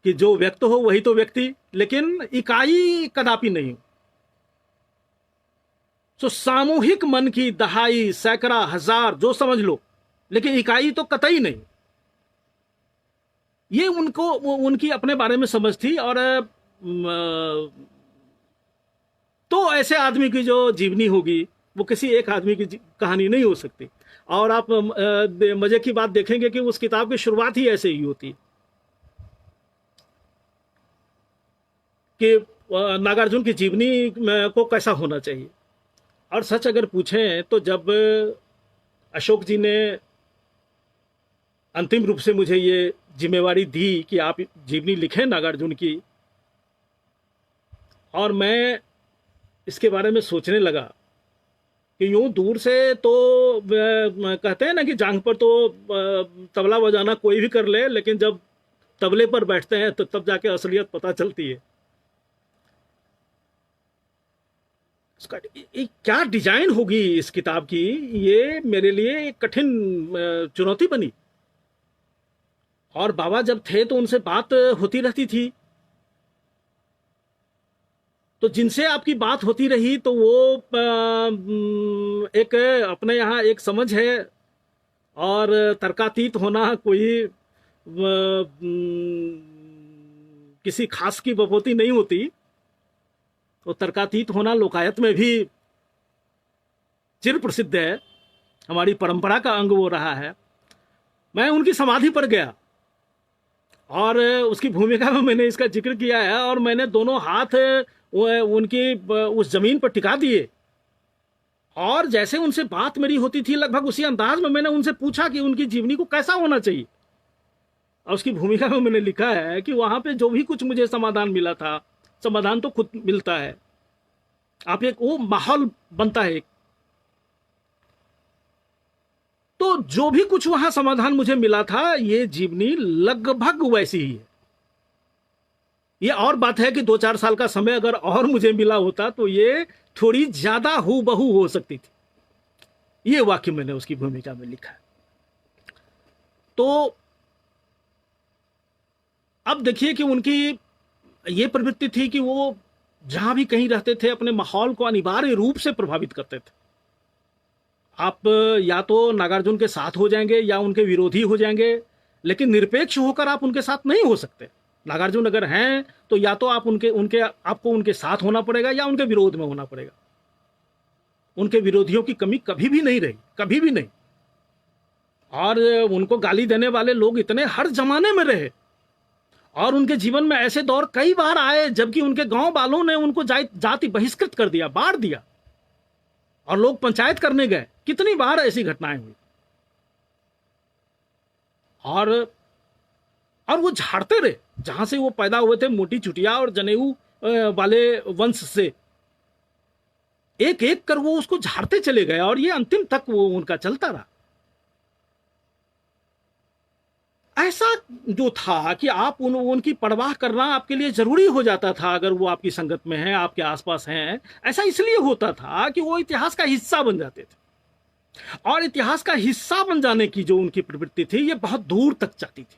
कि जो व्यक्त हो वही तो व्यक्ति, लेकिन इकाई कदापि नहीं हूं। सामूहिक मन की दहाई, सैकड़ा, हजार, जो समझ लो, लेकिन इकाई तो कतई नहीं। ये उनको उनकी अपने बारे में समझ थी। और तो ऐसे आदमी की जो जीवनी होगी वो किसी एक आदमी की कहानी नहीं हो सकती। और आप मजे की बात देखेंगे कि उस किताब की शुरुआत ही ऐसे ही होती है कि नागार्जुन की जीवनी को कैसा होना चाहिए। और सच अगर पूछें तो जब अशोक जी ने अंतिम रूप से मुझे ये जिम्मेवारी दी कि आप जीवनी लिखें नागार्जुन की, और मैं इसके बारे में सोचने लगा कि यूं दूर से तो कहते हैं ना कि जांघ पर तो तबला बजाना कोई भी कर ले, लेकिन जब तबले पर बैठते हैं तो तब जाके असलियत पता चलती है। उसका क्या डिजाइन होगी इस किताब की, ये मेरे लिए एक कठिन चुनौती बनी। और बाबा जब थे तो उनसे बात होती रहती थी, तो जिनसे आपकी बात होती रही तो वो एक अपने यहाँ एक समझ है, और तर्कातीत होना कोई किसी खास की बपोती नहीं होती। तो तर्कातीत होना लोकायत में भी चिर प्रसिद्ध है, हमारी परंपरा का अंग वो रहा है। मैं उनकी समाधि पर गया और उसकी भूमिका में मैंने इसका जिक्र किया है, और मैंने दोनों हाथ उनकी उस जमीन पर टिका दिए, और जैसे उनसे बात मेरी होती थी लगभग उसी अंदाज में मैंने उनसे पूछा कि उनकी जीवनी को कैसा होना चाहिए। और उसकी भूमिका में मैंने लिखा है कि वहां पे जो भी कुछ मुझे समाधान मिला था, समाधान तो खुद मिलता है, आप एक वो माहौल बनता है। तो जो भी कुछ वहां समाधान मुझे मिला था, ये जीवनी लगभग वैसी ही है। ये और बात है कि 2-4 साल का समय अगर और मुझे मिला होता तो ये थोड़ी ज्यादा हूबहू हो सकती थी। ये वाक्य मैंने उसकी भूमिका में लिखा है। तो अब देखिए कि उनकी ये प्रवृत्ति थी कि वो जहां भी कहीं रहते थे अपने माहौल को अनिवार्य रूप से प्रभावित करते थे। आप या तो नागार्जुन के साथ हो जाएंगे या उनके विरोधी हो जाएंगे, लेकिन निरपेक्ष होकर आप उनके साथ नहीं हो सकते। नागार्जुन अगर हैं तो या तो आप आपको उनके साथ होना पड़ेगा या उनके विरोध में होना पड़ेगा। उनके विरोधियों की कमी कभी भी नहीं रही, कभी भी नहीं। और उनको गाली देने वाले लोग इतने हर जमाने में रहे, और उनके जीवन में ऐसे दौर कई बार आए जबकि उनके गांव वालों ने उनको जाति बहिष्कृत कर दिया, बांट दिया, और लोग पंचायत करने गए। कितनी बार ऐसी घटनाएं हुई। और वो झाड़ते रहे, जहां से वो पैदा हुए थे, मोटी चुटिया और जनेऊ वाले वंश से, एक एक कर वो उसको झाड़ते चले गए, और ये अंतिम तक वो उनका चलता रहा। ऐसा जो था कि आप उनकी परवाह करना आपके लिए जरूरी हो जाता था अगर वो आपकी संगत में हैं, आपके आसपास हैं। ऐसा इसलिए होता था कि वो इतिहास का हिस्सा बन जाते थे, और इतिहास का हिस्सा बन जाने की जो उनकी प्रवृत्ति थी ये बहुत दूर तक जाती थी।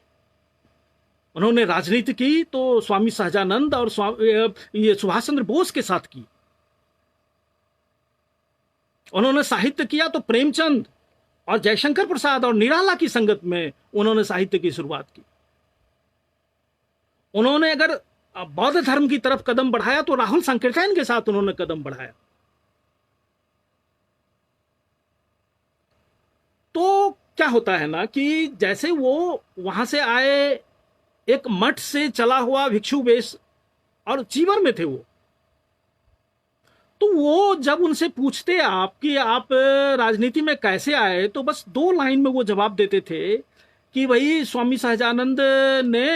उन्होंने राजनीति की तो स्वामी सहजानंद और ये सुभाष चंद्र बोस के साथ की। उन्होंने साहित्य किया तो प्रेमचंद और जयशंकर प्रसाद और निराला की संगत में उन्होंने साहित्य की शुरुआत की। उन्होंने अगर बौद्ध धर्म की तरफ कदम बढ़ाया तो राहुल संकीर्तन के साथ उन्होंने कदम बढ़ाया। तो क्या होता है ना कि जैसे वो वहां से आए, एक मठ से चला हुआ भिक्षु वेश और चीवर में थे वो, तो वो जब उनसे पूछते आप कि आप राजनीति में कैसे आए, तो बस 2 लाइन में वो जवाब देते थे कि भाई स्वामी सहजानंद ने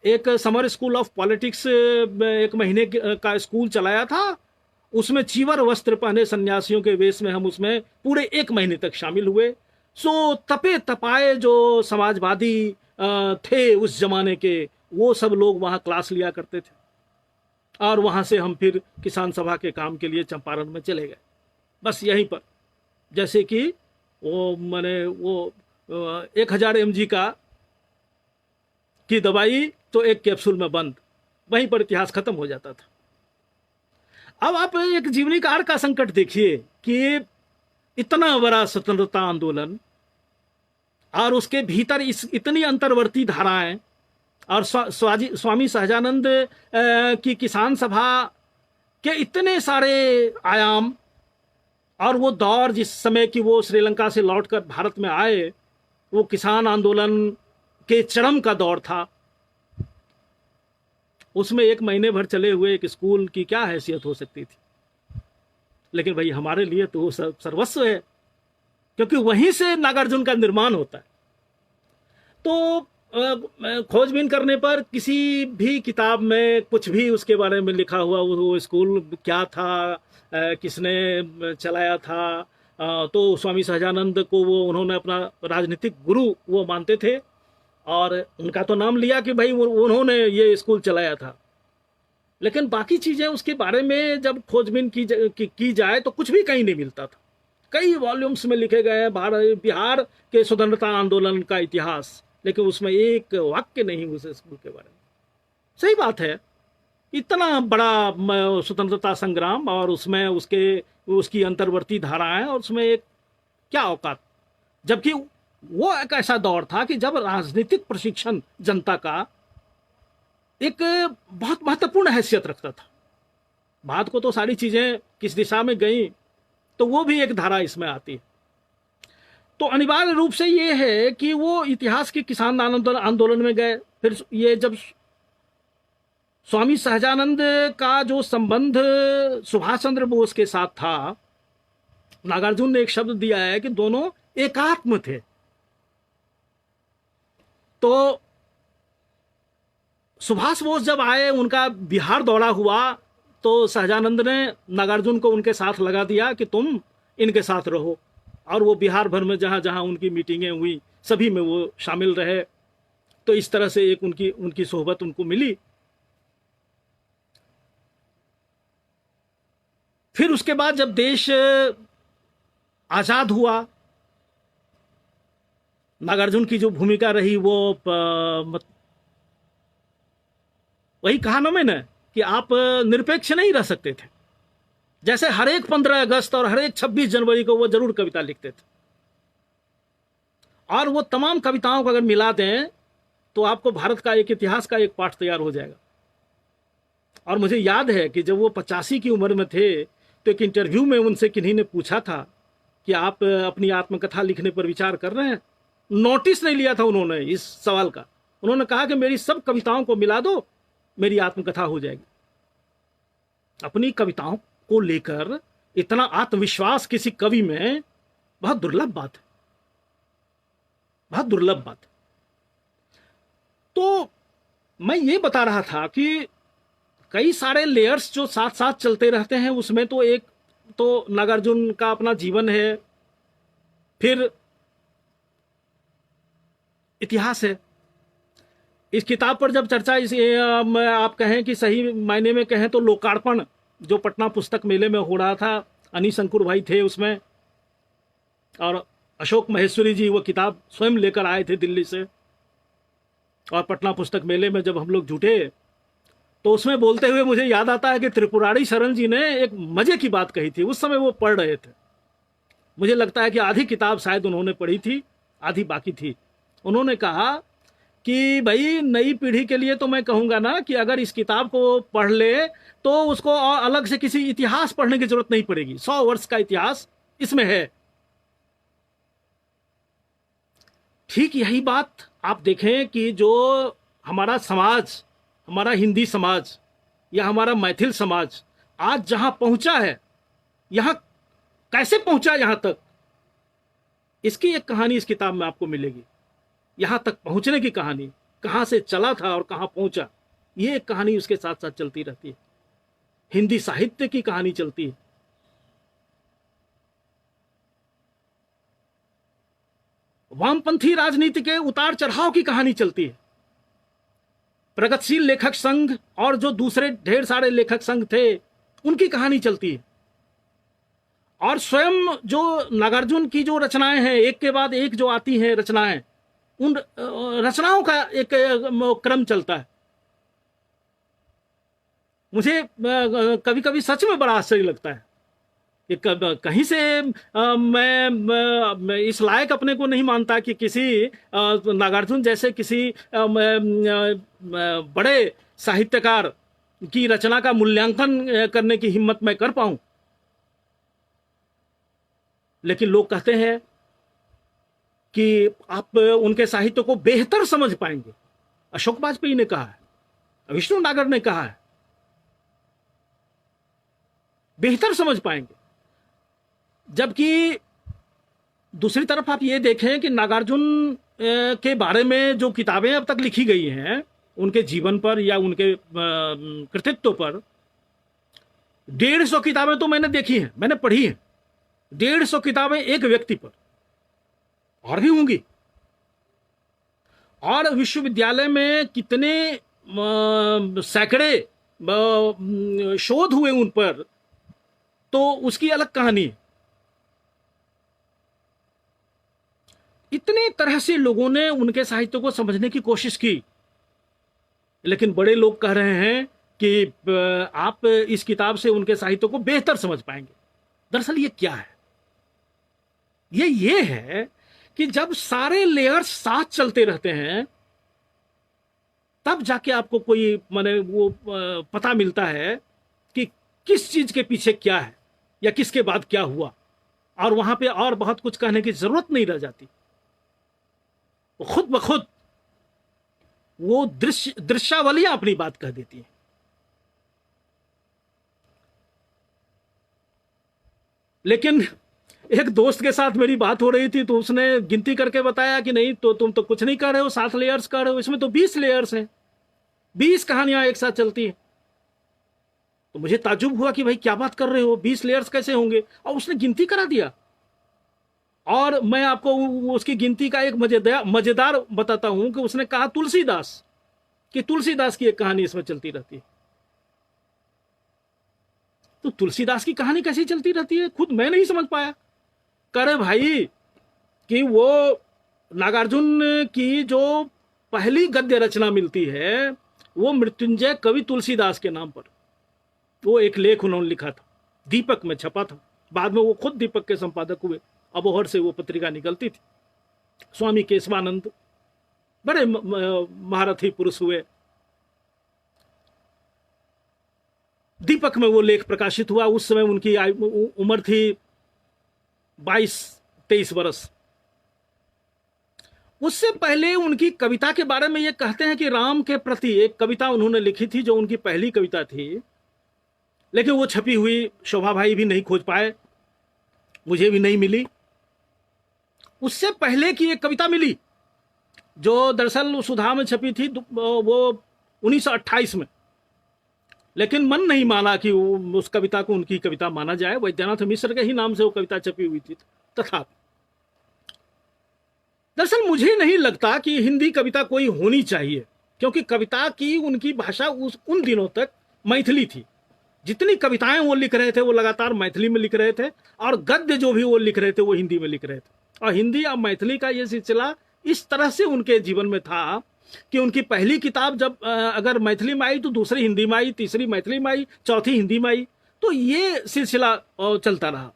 एक समर स्कूल ऑफ पॉलिटिक्स 1 महीने का स्कूल चलाया था, उसमें चीवर वस्त्र पहने सन्यासियों के वेश में हम उसमें पूरे 1 महीने तक शामिल हुए। सो तपे तपाए जो समाजवादी थे उस जमाने के, वो सब लोग वहां क्लास लिया करते थे, और वहां से हम फिर किसान सभा के काम के लिए चंपारण में चले गए। बस यहीं पर, जैसे कि वो मैंने वो 1000 mg की दवाई तो 1 कैप्सूल में बंद, वहीं पर इतिहास खत्म हो जाता था। अब आप एक जीवनीकार का संकट देखिए कि इतना बड़ा स्वतंत्रता आंदोलन, और उसके भीतर इतनी अंतर्वर्ती धाराएं, और स्वामी सहजानंद की किसान सभा के इतने सारे आयाम, और वो दौर जिस समय कि वो श्रीलंका से लौटकर भारत में आए, वो किसान आंदोलन के चरम का दौर था। उसमें 1 महीने भर चले हुए एक स्कूल की क्या हैसियत हो सकती थी। लेकिन भाई हमारे लिए तो वो सर्वस्व है, क्योंकि वहीं से नागार्जुन का निर्माण होता है। तो खोजबीन करने पर किसी भी किताब में कुछ भी उसके बारे में लिखा हुआ, वो स्कूल क्या था, किसने चलाया था, तो स्वामी सहजानंद को वो उन्होंने अपना राजनीतिक गुरु वो मानते थे, और उनका तो नाम लिया कि भाई उन्होंने ये स्कूल चलाया था। लेकिन बाकी चीज़ें उसके बारे में जब खोजबीन की जाए तो कुछ भी कहीं नहीं मिलता था। कई वॉल्यूम्स में लिखे गए हैं बिहार के स्वतंत्रता आंदोलन का इतिहास, लेकिन उसमें एक वाक्य नहीं उस स्कूल के बारे में। सही बात है, इतना बड़ा स्वतंत्रता संग्राम, और उसमें उसकी अंतर्वर्ती धाराएं, और उसमें एक क्या औकात। जबकि वो एक ऐसा दौर था कि जब राजनीतिक प्रशिक्षण जनता का एक बहुत महत्वपूर्ण हैसियत रखता था। बात को तो सारी चीजें किस दिशा में गई, तो वो भी एक धारा इसमें आती है। तो अनिवार्य रूप से ये है कि वो इतिहास के किसान आंदोलन में गए। फिर ये जब स्वामी सहजानंद का जो संबंध सुभाष चंद्र बोस के साथ था, नागार्जुन ने एक शब्द दिया है कि दोनों एकात्म थे। तो सुभाष बोस जब आए, उनका बिहार दौरा हुआ, तो सहजानंद ने नागार्जुन को उनके साथ लगा दिया कि तुम इनके साथ रहो, और वो बिहार भर में जहां जहां उनकी मीटिंगें हुई सभी में वो शामिल रहे। तो इस तरह से एक उनकी सोहबत उनको मिली। फिर उसके बाद जब देश आजाद हुआ, नागार्जुन की जो भूमिका रही वो वही कहा ना मैंने कि आप निरपेक्ष नहीं रह सकते थे। जैसे हर एक 15 अगस्त और हर एक 26 जनवरी को वो जरूर कविता लिखते थे, और वो तमाम कविताओं को अगर मिला दें तो आपको भारत का एक इतिहास का एक पाठ तैयार हो जाएगा। और मुझे याद है कि जब वो 85 की उम्र में थे, तो एक इंटरव्यू में उनसे किन्हीं ने पूछा था कि आप अपनी आत्मकथा लिखने पर विचार कर रहे हैं। नोटिस नहीं लिया था उन्होंने इस सवाल का। उन्होंने कहा कि मेरी सब कविताओं को मिला दो, मेरी आत्मकथा हो जाएगी। अपनी कविताओं को लेकर इतना आत्मविश्वास किसी कवि में बहुत दुर्लभ बात है, बहुत दुर्लभ बात है। तो मैं ये बता रहा था कि कई सारे लेयर्स जो साथ साथ चलते रहते हैं, उसमें तो एक तो नागार्जुन का अपना जीवन है, फिर इतिहास है। इस किताब पर जब चर्चा आप कहें कि सही मायने में कहें तो लोकार्पण जो पटना पुस्तक मेले में हो रहा था, अनीश अंकुर भाई थे उसमें, और अशोक महेश्वरी जी वो किताब स्वयं लेकर आए थे दिल्ली से। और पटना पुस्तक मेले में जब हम लोग जुटे, तो उसमें बोलते हुए मुझे याद आता है कि त्रिपुरारी शरण जी ने एक मजे की बात कही थी। उस समय वो पढ़ रहे थे, मुझे लगता है कि आधी किताब शायद उन्होंने पढ़ी थी, आधी बाकी थी। उन्होंने कहा कि भाई नई पीढ़ी के लिए तो मैं कहूँगा ना कि अगर इस किताब को पढ़ ले तो उसको और अलग से किसी इतिहास पढ़ने की जरूरत नहीं पड़ेगी। 100 वर्ष का इतिहास इसमें है। ठीक यही बात आप देखें कि जो हमारा समाज, हमारा हिंदी समाज या हमारा मैथिल समाज आज जहां पहुंचा है, यहां कैसे पहुंचा यहां तक, इसकी एक कहानी इस किताब में आपको मिलेगी। यहां तक पहुंचने की कहानी, कहां से चला था और कहां पहुंचा, ये एक कहानी उसके साथ साथ चलती रहती है। हिंदी साहित्य की कहानी चलती है। वामपंथी राजनीति के उतार चढ़ाव की कहानी चलती है। प्रगतिशील लेखक संघ और जो दूसरे ढेर सारे लेखक संघ थे, उनकी कहानी चलती है। और स्वयं जो नागार्जुन की जो रचनाएं हैं, एक के बाद एक जो आती हैं रचनाएं, उन रचनाओं का एक क्रम चलता है। मुझे कभी कभी सच में बड़ा आश्चर्य लगता है कि कहीं से मैं इस लायक अपने को नहीं मानता कि किसी नागार्जुन जैसे किसी बड़े साहित्यकार की रचना का मूल्यांकन करने की हिम्मत मैं कर पाऊं। लेकिन लोग कहते हैं कि आप उनके साहित्य को बेहतर समझ पाएंगे। अशोक वाजपेयी ने कहा है, विष्णु नागर ने कहा है, बेहतर समझ पाएंगे। जबकि दूसरी तरफ आप ये देखें कि नागार्जुन के बारे में जो किताबें अब तक लिखी गई हैं उनके जीवन पर या उनके कृतित्व पर, 150 किताबें तो मैंने देखी हैं, मैंने पढ़ी हैं। 150 किताबें एक व्यक्ति पर, और भी होंगी। और विश्वविद्यालय में कितने सैकड़े शोध हुए उन पर, तो उसकी अलग कहानी है। इतने तरह से लोगों ने उनके साहित्य को समझने की कोशिश की, लेकिन बड़े लोग कह रहे हैं कि आप इस किताब से उनके साहित्य को बेहतर समझ पाएंगे। दरअसल ये क्या है? ये है कि जब सारे लेयर्स साथ चलते रहते हैं तब जाके आपको कोई माने वो पता मिलता है कि किस चीज के पीछे क्या है या किसके बाद क्या हुआ, और वहां पे और बहुत कुछ कहने की जरूरत नहीं रह जाती। खुद ब खुद वो दृश्यावलियां अपनी बात कह देती हैं। लेकिन एक दोस्त के साथ मेरी बात हो रही थी तो उसने गिनती करके बताया कि नहीं, तो तुम तो कुछ नहीं कर रहे हो, 7 लेयर्स कर रहे हो, इसमें तो 20 लेयर्स हैं, 20 कहानियां एक साथ चलती हैं। तो मुझे ताज्जुब हुआ कि भाई क्या बात कर रहे हो, 20 लेयर्स कैसे होंगे? और उसने गिनती करा दिया। और मैं आपको उसकी गिनती का एक मजेदार बताता हूं कि उसने कहा तुलसीदास, कि तुलसीदास की एक कहानी इसमें चलती रहती है। तो तुलसीदास की कहानी कैसी चलती रहती है, खुद मैं नहीं समझ पाया। करे भाई कि वो नागार्जुन की जो पहली गद्य रचना मिलती है वो मृत्युंजय कवि तुलसीदास के नाम पर, वो एक लेख उन्होंने लिखा था, दीपक में छपा था। बाद में वो खुद दीपक के संपादक हुए, अबोहर से वो पत्रिका निकलती थी। स्वामी केशवानंद बड़े महारथी पुरुष हुए। दीपक में वो लेख प्रकाशित हुआ। उस समय उनकी उम्र थी 22-23 वर्ष। उससे पहले उनकी कविता के बारे में ये कहते हैं कि राम के प्रति एक कविता उन्होंने लिखी थी जो उनकी पहली कविता थी, लेकिन वो छपी हुई शोभा भाई भी नहीं खोज पाए, मुझे भी नहीं मिली। उससे पहले की एक कविता मिली जो दरअसल सुधा में छपी थी, वो 1928 में, लेकिन मन नहीं माना कि उस कविता को उनकी कविता माना जाए। वैद्यनाथ मिश्र के ही नाम से वो कविता छपी हुई थी। तथा दरअसल मुझे नहीं लगता कि हिंदी कविता कोई होनी चाहिए, क्योंकि कविता की उनकी भाषा उन दिनों तक मैथिली थी। जितनी कविताएं वो लिख रहे थे वो लगातार मैथिली में लिख रहे थे, और गद्य जो भी वो लिख रहे थे वो हिंदी में लिख रहे थे। और हिंदी और मैथिली का ये सिलसिला इस तरह से उनके जीवन में था कि उनकी पहली किताब जब अगर मैथिली में आई तो दूसरी हिंदी में आई, तीसरी मैथिली में आई, चौथी हिंदी में आई, तो ये सिलसिला चलता रहा।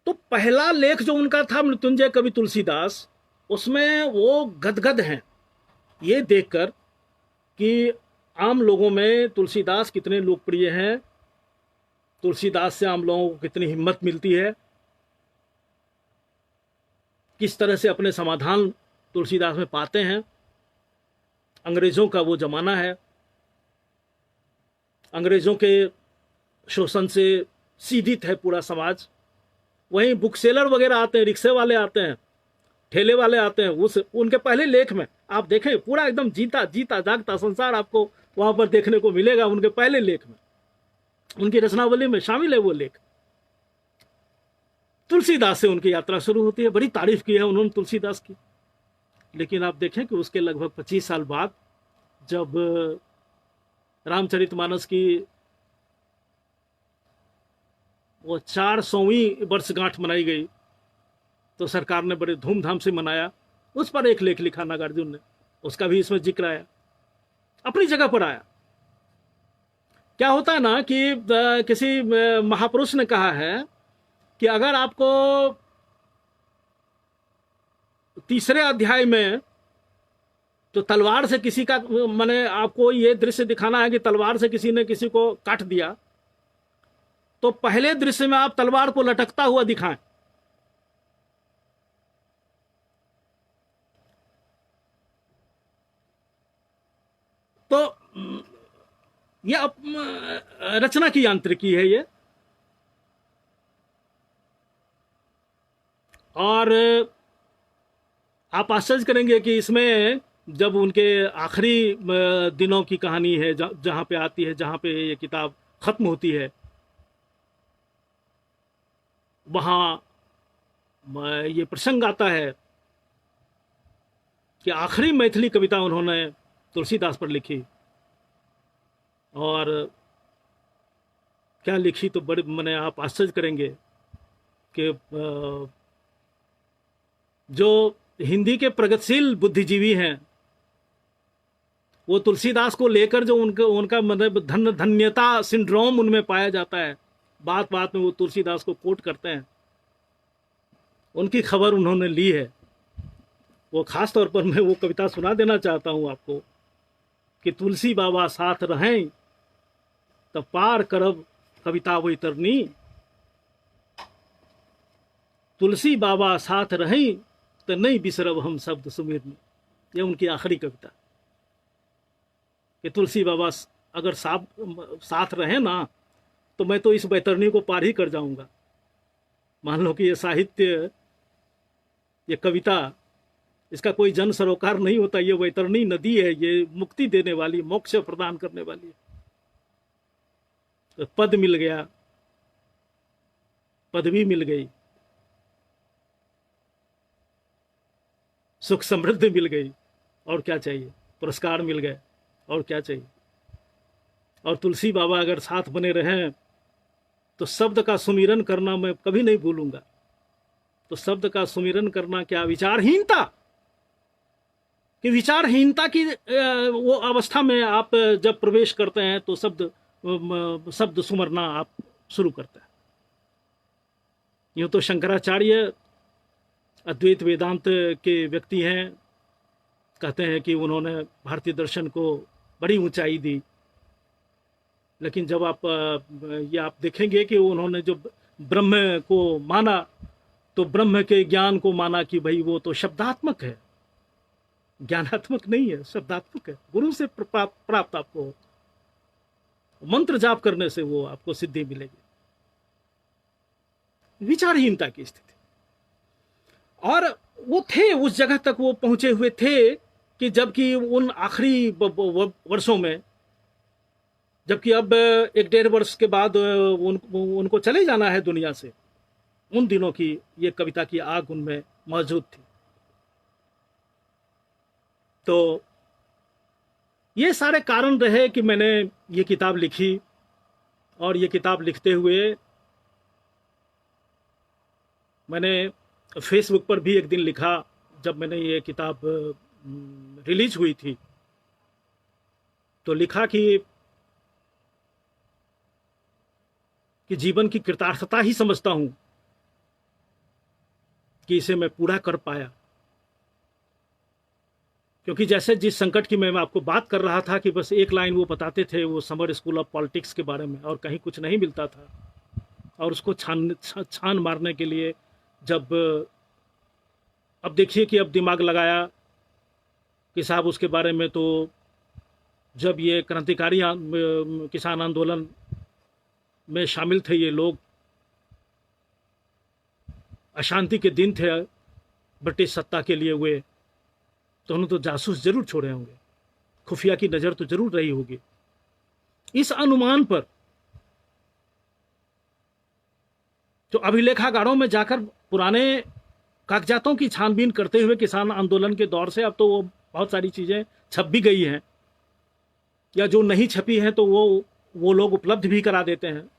तो पहला लेख जो उनका था मृत्युंजय कवि तुलसीदास, उसमें वो गदगद हैं ये देखकर कि आम लोगों में तुलसीदास कितने लोकप्रिय हैं, तुलसीदास से आम लोगों को कितनी हिम्मत मिलती है, किस तरह से अपने समाधान तुलसीदास में पाते हैं। अंग्रेजों का वो जमाना है, अंग्रेजों के शोषण से सीडित है पूरा समाज। वहीं बुक सेलर वगैरह आते हैं, रिक्शे वाले आते हैं, ठेले वाले आते हैं। उनके पहले लेख में आप देखें पूरा एकदम जीता जीता जागता संसार आपको वहां पर देखने को मिलेगा। उनके पहले लेख में, उनकी रचनावली में शामिल है वो लेख। तुलसीदास से उनकी यात्रा शुरू होती है। बड़ी तारीफ की है उन्होंने तुलसीदास की। लेकिन आप देखें कि उसके लगभग 25 साल बाद जब रामचरितमानस की वो 400वीं वर्षगांठ मनाई गई तो सरकार ने बड़े धूमधाम से मनाया। उस पर एक लेख लिखा नागार्जुन ने, उसका भी इसमें जिक्र आया, अपनी जगह पर आया। क्या होता है ना कि किसी महापुरुष ने कहा है कि अगर आपको तीसरे अध्याय में तो तलवार से किसी का माने आपको ये दृश्य दिखाना है कि तलवार से किसी ने किसी को काट दिया, तो पहले दृश्य में आप तलवार को लटकता हुआ दिखाएं। तो ये रचना की यांत्रिकी है ये। और आप आश्चर्य करेंगे कि इसमें जब उनके आखिरी दिनों की कहानी है, जहाँ पे आती है, जहाँ पे ये किताब खत्म होती है, वहाँ ये प्रसंग आता है कि आखिरी मैथिली कविता उन्होंने तुलसीदास पर लिखी। और क्या लिखी तो बड़े मैंने आप आश्चर्य करेंगे कि जो हिंदी के प्रगतिशील बुद्धिजीवी हैं वो तुलसीदास को लेकर जो उनका मतलब धन्यता सिंड्रोम उनमें पाया जाता है, बात बात में वो तुलसीदास को कोट करते हैं, उनकी खबर उन्होंने ली है। वो खास तौर पर मैं वो कविता सुना देना चाहता हूँ आपको कि तुलसी बाबा साथ रहें तब पार करब कविता वही तरनी, तुलसी बाबा साथ रहें तो नहीं बिसरब हम शब्द सुमिरनी। ये उनकी आखिरी कविता कि तुलसी बाबा अगर साथ रहे ना तो मैं तो इस बैतरनी को पार ही कर जाऊंगा। मान लो कि ये साहित्य, ये कविता, इसका कोई जन सरोकार नहीं होता, ये वैतरणी नदी है, ये मुक्ति देने वाली, मोक्ष प्रदान करने वाली है। तो पद मिल गया, पदवी मिल गई, सुख समृद्धि मिल गई, और क्या चाहिए, पुरस्कार मिल गए, और क्या चाहिए। और तुलसी बाबा अगर साथ बने रहें तो शब्द का सुमिरन करना मैं कभी नहीं भूलूंगा। तो शब्द का सुमिरन करना क्या विचारहीनता, कि विचारहीनता की वो अवस्था में आप जब प्रवेश करते हैं तो शब्द सुमरना आप शुरू करते हैं। यूं तो शंकराचार्य अद्वैत वेदांत के व्यक्ति हैं, कहते हैं कि उन्होंने भारतीय दर्शन को बड़ी ऊंचाई दी, लेकिन जब आप देखेंगे कि उन्होंने जो ब्रह्म को माना तो ब्रह्म के ज्ञान को माना कि भाई वो तो शब्दात्मक है, ज्ञानात्मक नहीं है, शब्दात्मक है। गुरु से प्राप्त आपको मंत्र जाप करने से वो आपको सिद्धि मिलेगी। विचारहीनता की स्थिति। और वो थे, उस जगह तक वो पहुंचे हुए थे कि जबकि उन आखिरी वर्षों में, जबकि अब 1-1.5 वर्ष के बाद उनको चले जाना है दुनिया से, उन दिनों की ये कविता की आग उनमें मौजूद थी। तो ये सारे कारण रहे कि मैंने ये किताब लिखी। और ये किताब लिखते हुए मैंने फेसबुक पर भी एक दिन लिखा, जब मैंने ये किताब रिलीज हुई थी, तो लिखा कि जीवन की कृतार्थता ही समझता हूं कि इसे मैं पूरा कर पाया। क्योंकि जैसे जिस संकट की मैं आपको बात कर रहा था कि बस एक लाइन वो बताते थे वो समर स्कूल ऑफ पॉलिटिक्स के बारे में, और कहीं कुछ नहीं मिलता था, और उसको छान मारने के लिए जब अब देखिए कि अब दिमाग लगाया कि साहब उसके बारे में, तो जब ये क्रांतिकारी किसान आंदोलन में शामिल थे ये लोग, अशांति के दिन थे ब्रिटिश सत्ता के लिए हुए, तो उन्होंने तो जासूस जरूर छोड़े होंगे, खुफिया की नज़र तो जरूर रही होगी। इस अनुमान पर जो अभिलेखागारों में जाकर पुराने कागजातों की छानबीन करते हुए किसान आंदोलन के दौर से, अब तो वो बहुत सारी चीज़ें छप भी गई हैं, या जो नहीं छपी हैं तो वो लोग उपलब्ध भी करा देते हैं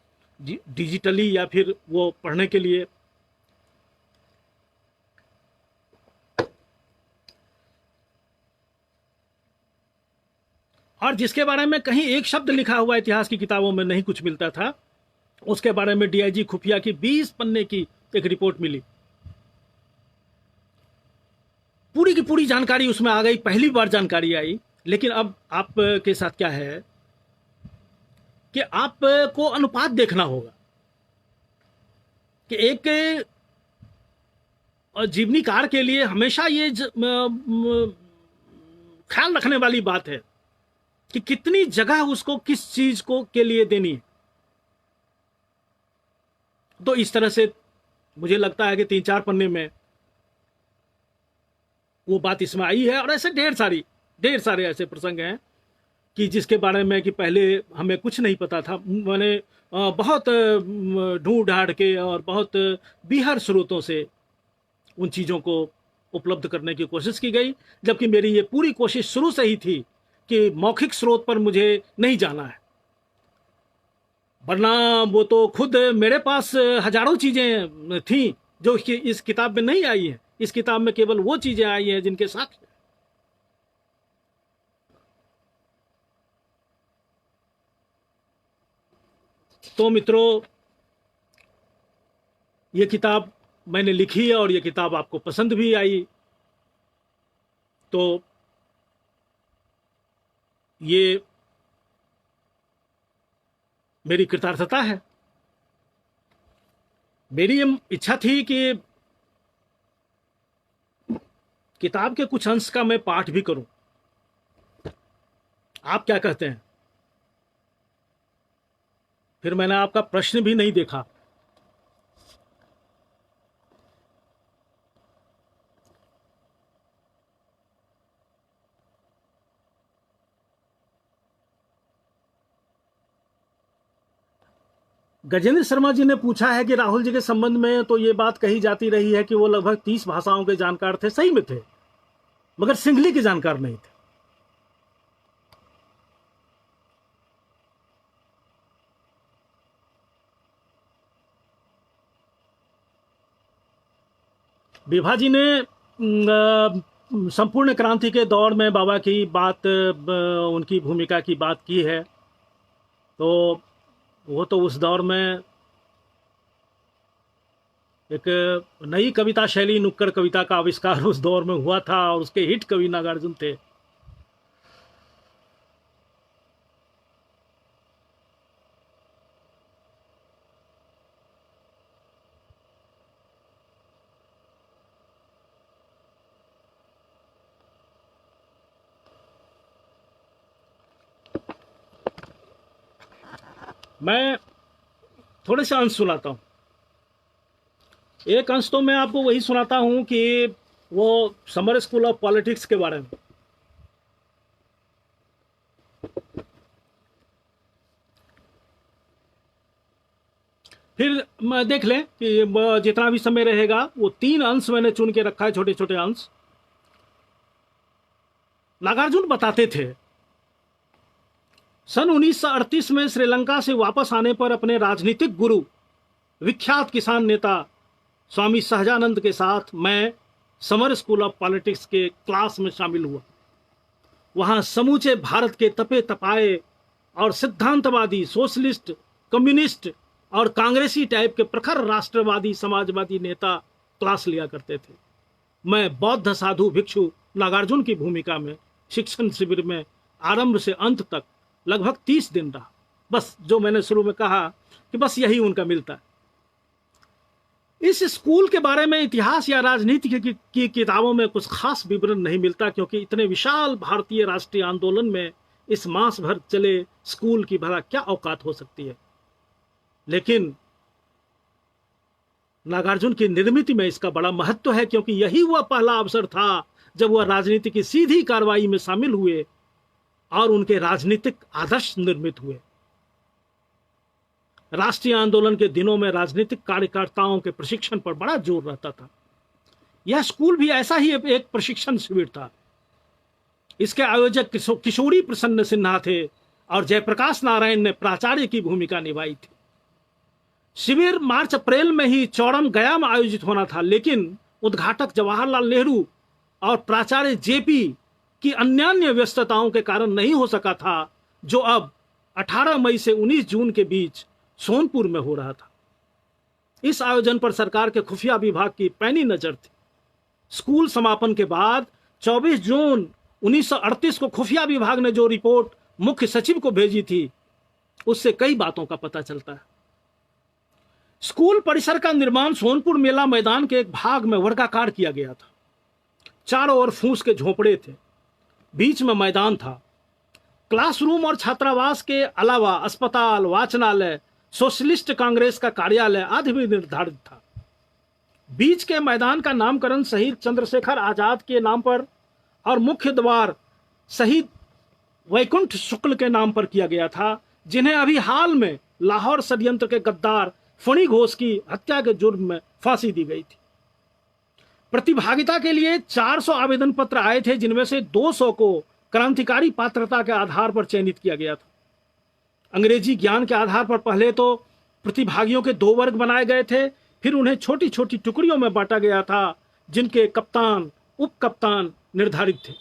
डिजिटली, या फिर वो पढ़ने के लिए। और जिसके बारे में कहीं एक शब्द लिखा हुआ इतिहास की किताबों में नहीं कुछ मिलता था, उसके बारे में डीआईजी खुफिया की 20 पन्ने की एक रिपोर्ट मिली। पूरी की पूरी जानकारी उसमें आ गई, पहली बार जानकारी आई। लेकिन अब आपके साथ क्या है कि आपको अनुपात देखना होगा कि एक जीवनीकार के लिए हमेशा ये ख्याल रखने वाली बात है कि कितनी जगह उसको किस चीज को के लिए देनी है। तो इस तरह से मुझे लगता है कि 3-4 पन्ने में वो बात इसमें आई है। और ऐसे ढेर सारे ऐसे प्रसंग हैं कि जिसके बारे में कि पहले हमें कुछ नहीं पता था। मैंने बहुत ढूंढ ढांड के और बहुत बीहर स्रोतों से उन चीज़ों को उपलब्ध करने की कोशिश की गई, जबकि मेरी ये पूरी कोशिश शुरू से ही थी कि मौखिक स्रोत पर मुझे नहीं जाना है, वरना वो तो खुद मेरे पास हजारों चीज़ें थीं जो इस किताब में नहीं आई हैं। इस किताब में केवल वो चीज़ें आई हैं जिनके साक्ष्य। तो मित्रों, ये किताब मैंने लिखी है और ये किताब आपको पसंद भी आई, तो ये मेरी कृतार्थता है। मेरी ये इच्छा थी कि किताब के कुछ अंश का मैं पाठ भी करूं। आप क्या कहते हैं? फिर मैंने आपका प्रश्न भी नहीं देखा। गजेंद्र शर्मा जी ने पूछा है कि राहुल जी के संबंध में तो ये बात कही जाती रही है कि वो लगभग 30 भाषाओं के जानकार थे। सही में थे, मगर सिंहली के जानकार नहीं थे। विभा जी ने संपूर्ण क्रांति के दौर में बाबा की बात, उनकी भूमिका की बात की है। तो वो तो उस दौर में एक नई कविता शैली, नुक्कड़ कविता का आविष्कार उस दौर में हुआ था और उसके हिट कवि नागार्जुन थे। मैं थोड़े से अंश सुनाता हूँ। एक अंश तो मैं आपको वही सुनाता हूँ कि वो समर स्कूल ऑफ पॉलिटिक्स के बारे में। फिर देख लें कि जितना भी समय रहेगा, वो 3 अंश मैंने चुन के रखा है, छोटे छोटे अंश। नागार्जुन बताते थे सन 1938 में श्रीलंका से वापस आने पर अपने राजनीतिक गुरु, विख्यात किसान नेता स्वामी सहजानंद के साथ मैं समर स्कूल ऑफ पॉलिटिक्स के क्लास में शामिल हुआ। वहां समूचे भारत के तपे तपाए और सिद्धांतवादी, सोशलिस्ट, कम्युनिस्ट और कांग्रेसी टाइप के प्रखर राष्ट्रवादी, समाजवादी नेता क्लास लिया करते थे। मैं बौद्ध साधु भिक्षु नागार्जुन की भूमिका में शिक्षण शिविर में आरंभ से अंत तक लगभग 30 दिन रहा। बस जो मैंने शुरू में कहा कि बस यही उनका मिलता है। इस स्कूल के बारे में इतिहास या राजनीति की किताबों में कुछ खास विवरण नहीं मिलता, क्योंकि इतने विशाल भारतीय राष्ट्रीय आंदोलन में इस मास भर चले स्कूल की भला क्या औकात हो सकती है। लेकिन नागार्जुन की निर्मित में इसका बड़ा महत्व है, क्योंकि यही वह पहला अवसर था जब वह राजनीति की सीधी कार्रवाई में शामिल हुए और उनके राजनीतिक आदर्श निर्मित हुए। राष्ट्रीय आंदोलन के दिनों में राजनीतिक कार्यकर्ताओं के प्रशिक्षण पर बड़ा जोर रहता था। यह स्कूल भी ऐसा ही एक प्रशिक्षण शिविर था। इसके आयोजक किशोरी प्रसन्न सिन्हा थे और जयप्रकाश नारायण ने प्राचार्य की भूमिका निभाई थी। शिविर मार्च अप्रैल में ही चौड़म गया में आयोजित होना था, लेकिन उद्घाटक जवाहरलाल नेहरू और प्राचार्य जेपी की अन्यान्य व्यस्तताओं के कारण नहीं हो सका था, जो अब 18 मई से 19 जून के बीच सोनपुर में हो रहा था। इस आयोजन पर सरकार के खुफिया विभाग की पैनी नजर थी। स्कूल समापन के बाद 24 जून 1938 को खुफिया विभाग ने जो रिपोर्ट मुख्य सचिव को भेजी थी, उससे कई बातों का पता चलता है। स्कूल परिसर का निर्माण सोनपुर मेला मैदान के एक भाग में वर्गाकार किया गया था। चारों ओर फूस के झोंपड़े थे, बीच में मैदान था। क्लासरूम और छात्रावास के अलावा अस्पताल, वाचनालय, सोशलिस्ट कांग्रेस का कार्यालय आदि भी निर्धारित था। बीच के मैदान का नामकरण शहीद चंद्रशेखर आजाद के नाम पर और मुख्य द्वार शहीद वैकुंठ शुक्ल के नाम पर किया गया था, जिन्हें अभी हाल में लाहौर षड्यंत्र के गद्दार फणी घोष की हत्या के जुर्म में फांसी दी गई थी। प्रतिभागिता के लिए 400 आवेदन पत्र आए थे, जिनमें से 200 को क्रांतिकारी पात्रता के आधार पर चयनित किया गया था। अंग्रेजी ज्ञान के आधार पर पहले तो प्रतिभागियों के 2 वर्ग बनाए गए थे, फिर उन्हें छोटी छोटी टुकड़ियों में बांटा गया था, जिनके कप्तान, उप कप्तान निर्धारित थे।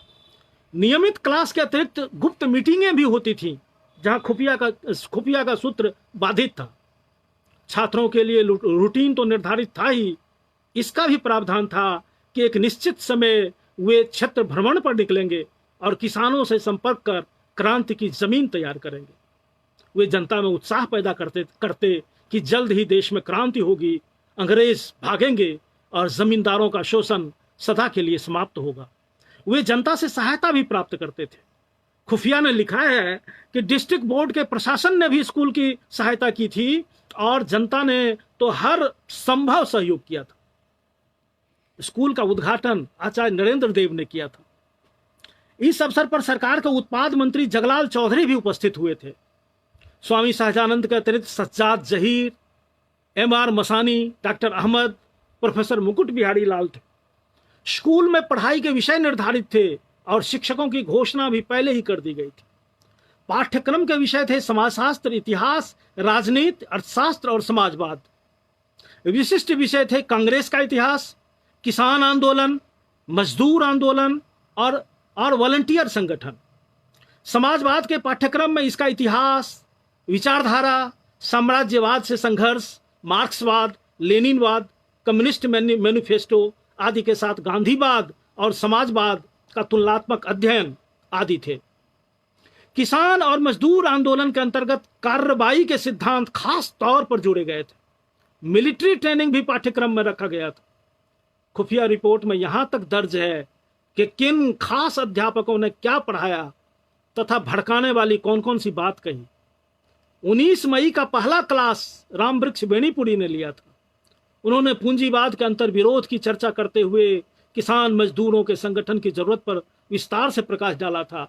नियमित क्लास के अतिरिक्त गुप्त मीटिंगें भी होती थीं, जहां खुफिया का सूत्र बाधित था। छात्रों के लिए रूटीन तो निर्धारित था ही, इसका भी प्रावधान था कि एक निश्चित समय वे क्षेत्र भ्रमण पर निकलेंगे और किसानों से संपर्क कर क्रांति की जमीन तैयार करेंगे। वे जनता में उत्साह पैदा करते कि जल्द ही देश में क्रांति होगी, अंग्रेज भागेंगे और जमींदारों का शोषण सदा के लिए समाप्त होगा। वे जनता से सहायता भी प्राप्त करते थे। खुफिया ने लिखा है कि डिस्ट्रिक्ट बोर्ड के प्रशासन ने भी स्कूल की सहायता की थी और जनता ने तो हर संभव सहयोग किया था। स्कूल का उद्घाटन आचार्य नरेंद्र देव ने किया था। इस अवसर पर सरकार के उत्पाद मंत्री जगलाल चौधरी भी उपस्थित हुए थे। स्वामी सहजानंद के अतिरिक्त Sajjad Zaheer, M.R. Masani, doctor Ahmad, professor Mukut Bihari लाल थे। स्कूल में पढ़ाई के विषय निर्धारित थे और शिक्षकों की घोषणा भी पहले ही कर दी गई थी। पाठ्यक्रम के विषय थे समाजशास्त्र, इतिहास, राजनीति, अर्थशास्त्र और समाजवाद। विशिष्ट विषय थे कांग्रेस का इतिहास, किसान आंदोलन, मजदूर आंदोलन और वॉलंटियर संगठन। समाजवाद के पाठ्यक्रम में इसका इतिहास, विचारधारा, साम्राज्यवाद से संघर्ष, मार्क्सवाद, लेनिनवाद, कम्युनिस्ट मैनिफेस्टो आदि के साथ गांधीवाद और समाजवाद का तुलनात्मक अध्ययन आदि थे। किसान और मजदूर आंदोलन के अंतर्गत कार्रवाई के सिद्धांत खास तौर पर जोड़े गए थे। मिलिट्री ट्रेनिंग भी पाठ्यक्रम में रखा गया था। खुफिया रिपोर्ट में यहां तक दर्ज है कि किन खास अध्यापकों ने क्या पढ़ाया तथा भड़काने वाली कौन कौन सी बात कही। 19 मई का पहला क्लास रामवृक्ष बेनीपुरी ने लिया था। उन्होंने पूंजीवाद के अंतर विरोध की चर्चा करते हुए किसान मजदूरों के संगठन की जरूरत पर विस्तार से प्रकाश डाला था।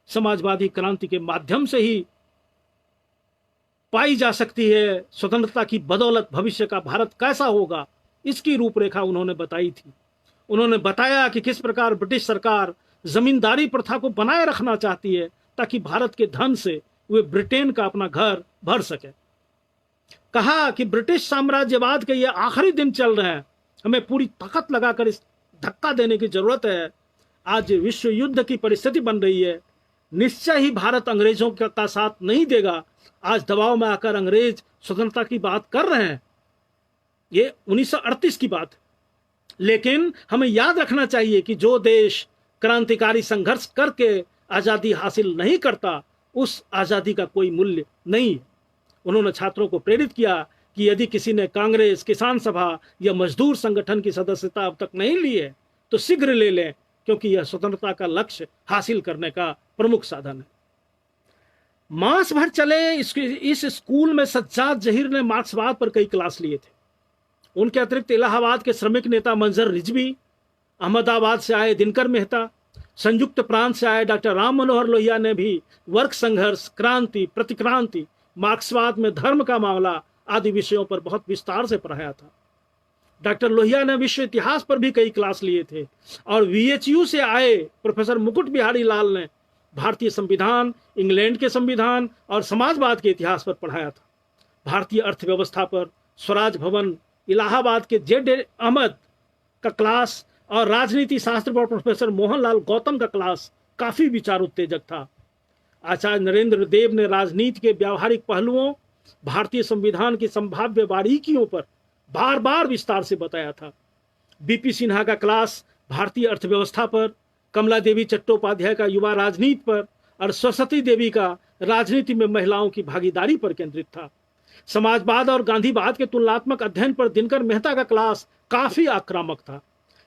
समाजवादी क्रांति के माध्यम से ही पाई जा सकती है स्वतंत्रता की बदौलत भविष्य का भारत कैसा होगा, इसकी रूपरेखा उन्होंने बताई थी। उन्होंने बताया कि किस प्रकार ब्रिटिश सरकार जमींदारी प्रथा को बनाए रखना चाहती है ताकि भारत के धन से वे ब्रिटेन का अपना घर भर सके। कहा कि ब्रिटिश साम्राज्यवाद के ये आखिरी दिन चल रहे हैं, हमें पूरी ताकत लगाकर इस धक्का देने की जरूरत है। आज विश्व युद्ध की परिस्थिति बन रही है, निश्चय ही भारत अंग्रेजों का साथ नहीं देगा। आज दबाव में आकर अंग्रेज स्वतंत्रता की बात कर रहे हैं, ये 1938 की बात है। लेकिन हमें याद रखना चाहिए कि जो देश क्रांतिकारी संघर्ष करके आजादी हासिल नहीं करता, उस आजादी का कोई मूल्य नहीं है। उन्होंने छात्रों को प्रेरित किया कि यदि किसी ने कांग्रेस, किसान सभा या मजदूर संगठन की सदस्यता अब तक नहीं ली है तो शीघ्र ले लें, क्योंकि यह स्वतंत्रता का लक्ष्य हासिल करने का प्रमुख साधन है। मास भर चले इस स्कूल में सज्जाद जहीर ने मार्क्सवाद पर कई क्लास लिए थे। उनके अतिरिक्त इलाहाबाद के श्रमिक नेता मंजर रिजवी, अहमदाबाद से आए दिनकर मेहता, संयुक्त प्रांत से आए डॉक्टर राम मनोहर लोहिया ने भी वर्ग संघर्ष, क्रांति, प्रतिक्रांति, मार्क्सवाद में धर्म का मामला आदि विषयों पर बहुत विस्तार से पढ़ाया था। डॉक्टर लोहिया ने विश्व इतिहास पर भी कई क्लास लिए थे और VHU से आए प्रोफेसर मुकुट बिहारी लाल ने भारतीय संविधान, इंग्लैंड के संविधान और समाजवाद के इतिहास पर पढ़ाया था। भारतीय अर्थव्यवस्था पर स्वराज भवन, इलाहाबाद के Z. अहमद का क्लास और राजनीति शास्त्र पर प्रोफेसर मोहनलाल गौतम का क्लास काफी विचार उत्तेजक था। आचार्य नरेंद्र देव ने राजनीति के व्यावहारिक पहलुओं, भारतीय संविधान की संभाव्य बारीकियों पर बार बार विस्तार से बताया था। BP सिन्हा का क्लास भारतीय अर्थव्यवस्था पर, कमला देवी चट्टोपाध्याय का युवा राजनीति पर और सरस्वती देवी का राजनीति में महिलाओं की भागीदारी पर केंद्रित था। समाजवाद और गांधीवाद के तुलनात्मक अध्ययन पर दिनकर मेहता का क्लास काफी आक्रामक था।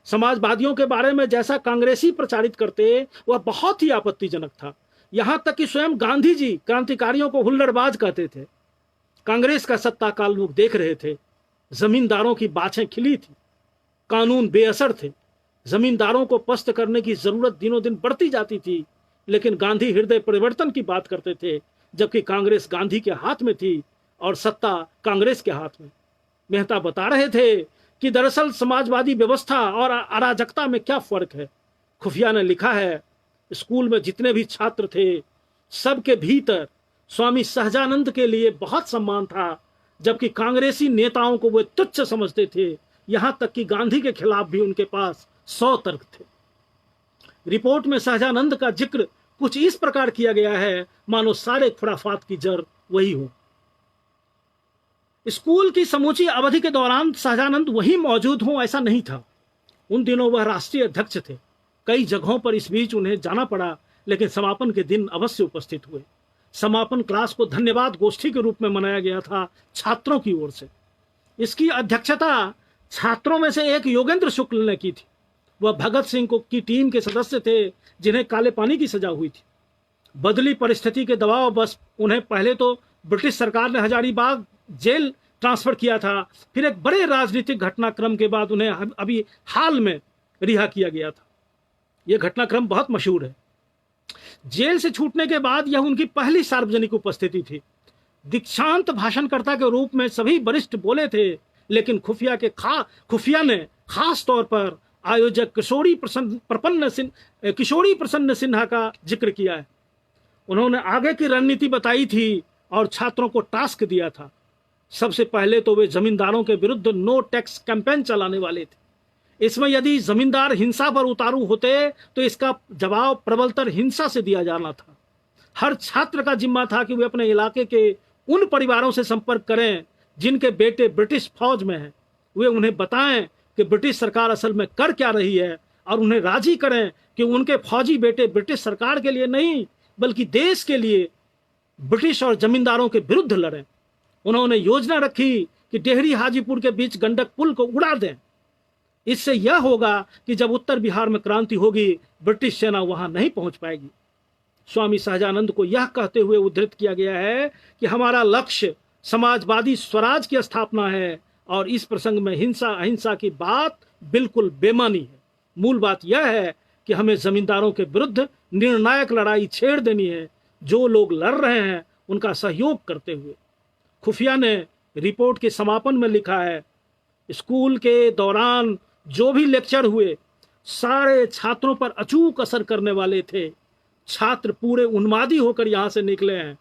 समाजवादियों के बारे में जैसा कांग्रेसी प्रचारित करते वह बहुत ही आपत्तिजनक था। यहां तक कि स्वयं गांधी जी क्रांतिकारियों को हुल्लड़बाज कहते थे। कांग्रेस का सत्ता काल लोग देख रहे थे। जमींदारों की बाछें खिली थी, कानून बेअसर थे, जमींदारों को पस्त करने की जरूरत दिनों दिन बढ़ती जाती थी। लेकिन गांधी हृदय परिवर्तन की बात करते थे, जबकि कांग्रेस गांधी के हाथ में थी और सत्ता कांग्रेस के हाथ में। मेहता बता रहे थे कि दरअसल समाजवादी व्यवस्था और अराजकता में क्या फर्क है। खुफिया ने लिखा है, स्कूल में जितने भी छात्र थे सबके भीतर स्वामी सहजानंद के लिए बहुत सम्मान था, जबकि कांग्रेसी नेताओं को वे तुच्छ समझते थे। यहां तक कि गांधी के खिलाफ भी उनके पास 100 तर्क थे। रिपोर्ट में सहजानंद का जिक्र कुछ इस प्रकार किया गया है मानो सारे खुराफात की जड़ वही हो। स्कूल की समूची अवधि के दौरान सहजानंद वहीं मौजूद हों ऐसा नहीं था। उन दिनों वह राष्ट्रीय अध्यक्ष थे। कई जगहों पर इस बीच उन्हें जाना पड़ा, लेकिन समापन के दिन अवश्य उपस्थित हुए। समापन क्लास को धन्यवाद गोष्ठी के रूप में मनाया गया था छात्रों की ओर से। इसकी अध्यक्षता छात्रों में से एक योगेंद्र शुक्ल ने की थी। वह भगत सिंह की टीम के सदस्य थे जिन्हें काले पानी की सजा हुई थी। बदली परिस्थिति के दबाव बस उन्हें पहले तो ब्रिटिश सरकार ने हजारीबाग जेल ट्रांसफर किया था, फिर एक बड़े राजनीतिक घटनाक्रम के बाद उन्हें अभी हाल में रिहा किया गया था। यह घटनाक्रम बहुत मशहूर है। जेल से छूटने के बाद यह उनकी पहली सार्वजनिक उपस्थिति थी। दीक्षांत भाषणकर्ता के रूप में सभी वरिष्ठ बोले थे, लेकिन खुफिया ने खास तौर पर आयोजक किशोरी प्रसन्न सिन्हा का जिक्र किया है। उन्होंने आगे की रणनीति बताई थी और छात्रों को टास्क दिया था। सबसे पहले तो वे जमींदारों के विरुद्ध नो टैक्स कैंपेन चलाने वाले थे। इसमें यदि जमींदार हिंसा पर उतारू होते तो इसका जवाब प्रबलतर हिंसा से दिया जाना था। हर छात्र का जिम्मा था कि वे अपने इलाके के उन परिवारों से संपर्क करें जिनके बेटे ब्रिटिश फौज में हैं। वे उन्हें बताएं कि ब्रिटिश सरकार असल में कर क्या रही है और उन्हें राजी करें कि उनके फौजी बेटे ब्रिटिश सरकार के लिए नहीं बल्कि देश के लिए ब्रिटिश और जमींदारों के विरुद्ध लड़ें। उन्होंने योजना रखी कि डेहरी हाजीपुर के बीच गंडक पुल को उड़ा दें। इससे यह होगा कि जब उत्तर बिहार में क्रांति होगी ब्रिटिश सेना वहां नहीं पहुंच पाएगी। स्वामी सहजानंद को यह कहते हुए उद्धृत किया गया है कि हमारा लक्ष्य समाजवादी स्वराज की स्थापना है और इस प्रसंग में हिंसा अहिंसा की बात बिल्कुल बेमानी है। मूल बात यह है कि हमें जमींदारों के विरुद्ध निर्णायक लड़ाई छेड़ देनी है, जो लोग लड़ रहे हैं उनका सहयोग करते हुए। खुफिया ने रिपोर्ट के समापन में लिखा है, स्कूल के दौरान जो भी लेक्चर हुए सारे छात्रों पर अचूक असर करने वाले थे। छात्र पूरे उन्मादी होकर यहां से निकले हैं।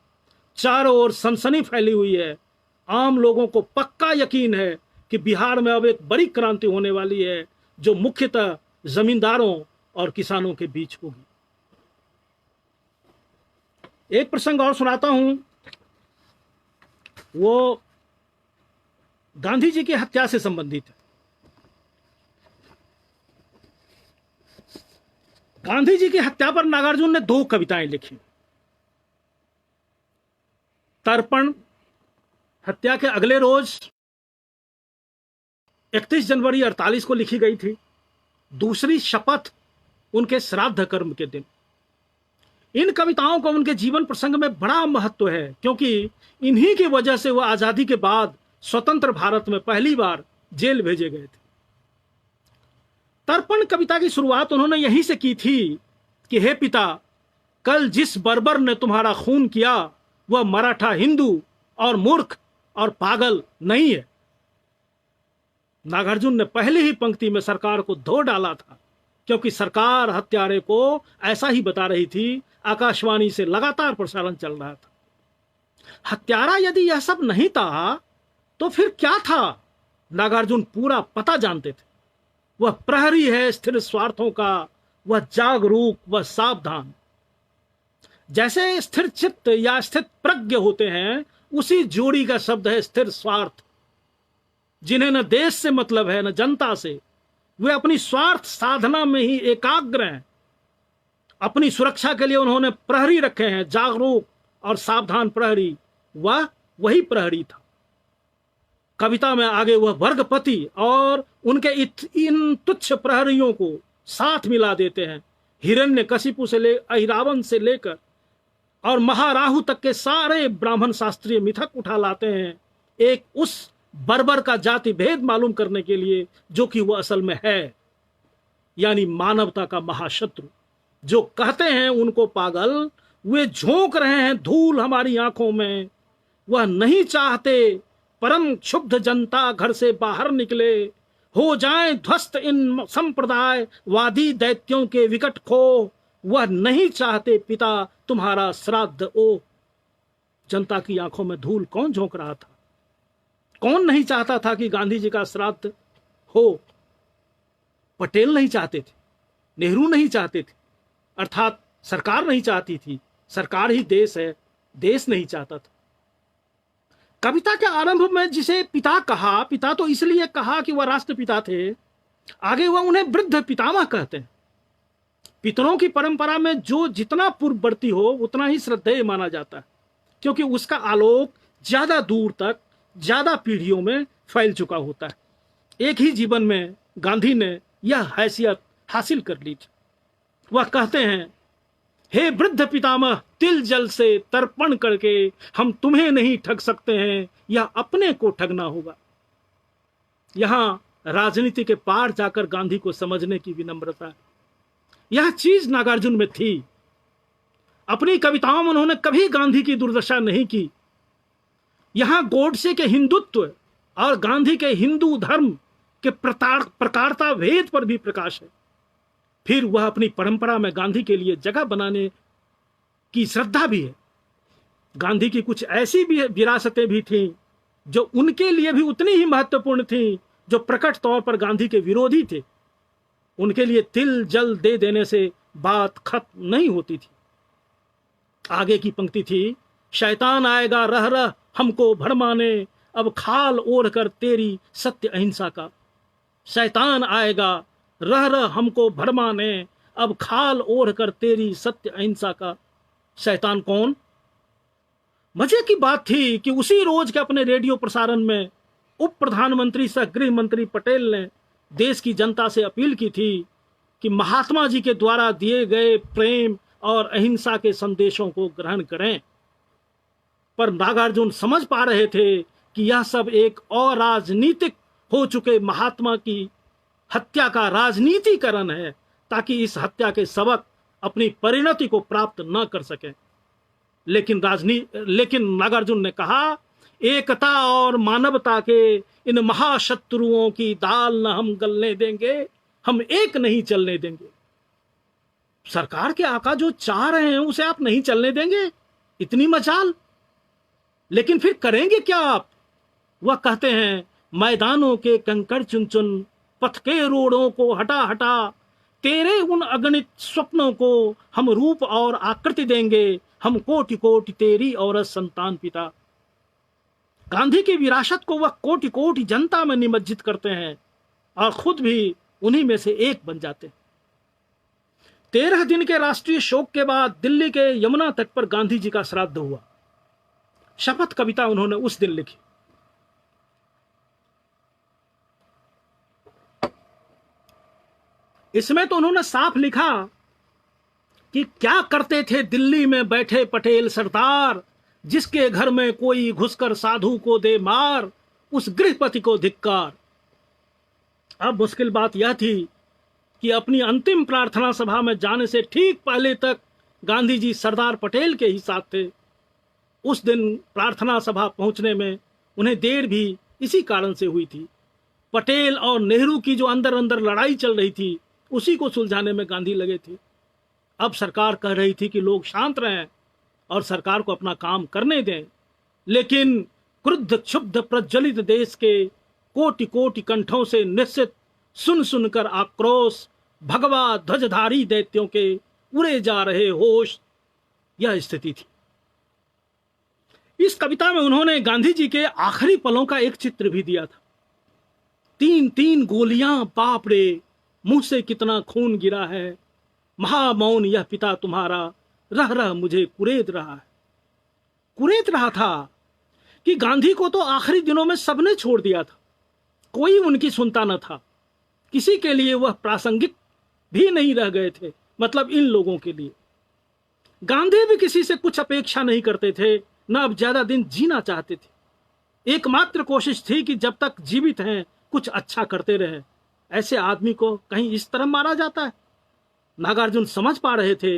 चारों ओर सनसनी फैली हुई है। आम लोगों को पक्का यकीन है कि बिहार में अब एक बड़ी क्रांति होने वाली है, जो मुख्यतः जमींदारों और किसानों के बीच होगी। एक प्रसंग और सुनाता हूं, वो गांधी जी की हत्या से संबंधित है। गांधी जी की हत्या पर नागार्जुन ने 2 कविताएं लिखी। तर्पण हत्या के अगले रोज 31 जनवरी 48 को लिखी गई थी। दूसरी शपथ उनके श्राद्ध कर्म के दिन। इन कविताओं को उनके जीवन प्रसंग में बड़ा महत्व है, क्योंकि इन्हीं की वजह से वह आजादी के बाद स्वतंत्र भारत में पहली बार जेल भेजे गए थे। तर्पण कविता की शुरुआत उन्होंने यहीं से की थी कि हे पिता, कल जिस बर्बर ने तुम्हारा खून किया वह मराठा हिंदू और मूर्ख और पागल नहीं है। नागार्जुन ने पहली ही पंक्ति में सरकार को धो डाला था, क्योंकि सरकार हत्यारे को ऐसा ही बता रही थी। आकाशवाणी से लगातार प्रसारण चल रहा था। हत्यारा यदि यह सब नहीं था तो फिर क्या था? नागार्जुन पूरा पता जानते थे। वह प्रहरी है स्थिर स्वार्थों का, वह जागरूक, वह सावधान। जैसे स्थिर चित्त या स्थित प्रज्ञ होते हैं, उसी जोड़ी का शब्द है स्थिर स्वार्थ। जिन्हें न देश से मतलब है न जनता से, वे अपनी स्वार्थ साधना में ही एकाग्र हैं। अपनी सुरक्षा के लिए उन्होंने प्रहरी रखे हैं, जागरूक और सावधान प्रहरी। वह वही प्रहरी था। कविता में आगे वह वर्गपति और उनके इन तुच्छ प्रहरियों को साथ मिला देते हैं। हिरण्यकशिपु से रावण से लेकर और महाराहु तक के सारे ब्राह्मण शास्त्रीय मिथक उठा लाते हैं एक उस बर्बर का जाति भेद मालूम करने के लिए जो कि वो असल में है, यानी मानवता का महाशत्रु। जो कहते हैं उनको पागल, वे झोंक रहे हैं धूल हमारी आंखों में। वह नहीं चाहते परम क्षुब्ध जनता घर से बाहर निकले, हो जाएं ध्वस्त इन संप्रदायवादी दैत्यों के विकट खो। वह नहीं चाहते पिता तुम्हारा श्राद्ध ओ। जनता की आंखों में धूल कौन झोंक रहा था? कौन नहीं चाहता था कि गांधी जी का श्राद्ध हो? पटेल नहीं चाहते थे, नेहरू नहीं चाहते थे, अर्थात सरकार नहीं चाहती थी। सरकार ही देश है, देश नहीं चाहता था। कविता के आरंभ में जिसे पिता कहा, पिता तो इसलिए कहा कि वह राष्ट्रपिता थे। आगे वह उन्हें वृद्ध पितामह कहते हैं। पितरों की परंपरा में जो जितना पूर्ववर्ती हो उतना ही श्रद्धेय माना जाता है, क्योंकि उसका आलोक ज्यादा दूर तक, ज्यादा पीढ़ियों में फैल चुका होता है। एक ही जीवन में गांधी ने यह हैसियत हासिल कर ली थी। वह कहते हैं, हे वृद्ध पितामह, तिल जल से तर्पण करके हम तुम्हें नहीं ठग सकते हैं, यह अपने को ठगना होगा। यहां राजनीति के पार जाकर गांधी को समझने की विनम्रता है। यह चीज नागार्जुन में थी। अपनी कविताओं में उन्होंने कभी गांधी की दुर्दशा नहीं की। यहां गोडसे के हिंदुत्व और गांधी के हिंदू धर्म के प्रकारता भेद पर भी प्रकाश है। फिर वह अपनी परंपरा में गांधी के लिए जगह बनाने की श्रद्धा भी है। गांधी की कुछ ऐसी भी विरासतें भी थीं जो उनके लिए भी उतनी ही महत्वपूर्ण थीं, जो प्रकट तौर पर गांधी के विरोधी थे। उनके लिए तिल जल दे देने से बात खत्म नहीं होती थी। आगे की पंक्ति थी, शैतान आएगा रह रह हमको भरमाने, अब खाल ओढ़ कर तेरी सत्य अहिंसा का। शैतान आएगा रह रह हमको भरमाने, अब खाल ओढ़ कर तेरी सत्य अहिंसा का। शैतान कौन? मजे की बात थी कि उसी रोज के अपने रेडियो प्रसारण में उप प्रधानमंत्री सह गृह मंत्री पटेल ने देश की जनता से अपील की थी कि महात्मा जी के द्वारा दिए गए प्रेम और अहिंसा के संदेशों को ग्रहण करें। पर नागार्जुन समझ पा रहे थे कि यह सब एक अराजनीतिक हो चुके महात्मा की हत्या का राजनीतिकरण है, ताकि इस हत्या के सबक अपनी परिणति को प्राप्त न कर सके। लेकिन नागार्जुन ने कहा, एकता और मानवता के इन महाशत्रुओं की दाल न हम गलने देंगे, हम एक नहीं चलने देंगे। सरकार के आका जो चाह रहे हैं उसे आप नहीं चलने देंगे? इतनी मचाल? लेकिन फिर करेंगे क्या आप? वह कहते हैं, मैदानों के कंकड़ चुन चुन, पथ के रोड़ों को हटा हटा, तेरे उन अगणित स्वप्नों को हम रूप और आकृति देंगे, हम कोटि कोटि तेरी औरत संतान पिता। गांधी की विरासत को वह कोटि कोटि जनता में निमज्जित करते हैं और खुद भी उन्हीं में से एक बन जाते हैं। 13 दिन के राष्ट्रीय शोक के बाद दिल्ली के यमुना तट पर गांधी जी का श्राद्ध हुआ। शपथ कविता उन्होंने उस दिन लिखी। इसमें तो उन्होंने साफ लिखा कि क्या करते थे दिल्ली में बैठे पटेल सरदार, जिसके घर में कोई घुसकर साधु को दे मार, उस गृहपति को धिक्कार। अब मुश्किल बात यह थी कि अपनी अंतिम प्रार्थना सभा में जाने से ठीक पहले तक गांधी जी सरदार पटेल के ही साथ थे। उस दिन प्रार्थना सभा पहुंचने में उन्हें देर भी इसी कारण से हुई थी। पटेल और नेहरू की जो अंदर अंदर लड़ाई चल रही थी, उसी को सुलझाने में गांधी लगे थे। अब सरकार कह रही थी कि लोग शांत रहें और सरकार को अपना काम करने दें, लेकिन क्रुद्ध क्षुब्ध प्रज्वलित देश के कोटि कोटि कंठों से निश्चित सुन सुनकर आक्रोश, भगवा ध्वजधारी दैत्यों के उड़े जा रहे होश, यह स्थिति थी। इस कविता में उन्होंने गांधी जी के आखिरी पलों का एक चित्र भी दिया था। 3-3 गोलियां, बाप रे, मुंह से कितना खून गिरा है, महामौन यह पिता तुम्हारा, रह रह मुझे कुरेद रहा है। कुरेद रहा था कि गांधी को तो आखिरी दिनों में सबने छोड़ दिया था, कोई उनकी सुनता न था, किसी के लिए वह प्रासंगिक भी नहीं रह गए थे, मतलब इन लोगों के लिए। गांधी भी किसी से कुछ अपेक्षा नहीं करते थे, न अब ज्यादा दिन जीना चाहते थे। एकमात्र कोशिश थी कि जब तक जीवित हैं कुछ अच्छा करते रहे। ऐसे आदमी को कहीं इस तरह मारा जाता है? नागार्जुन समझ पा रहे थे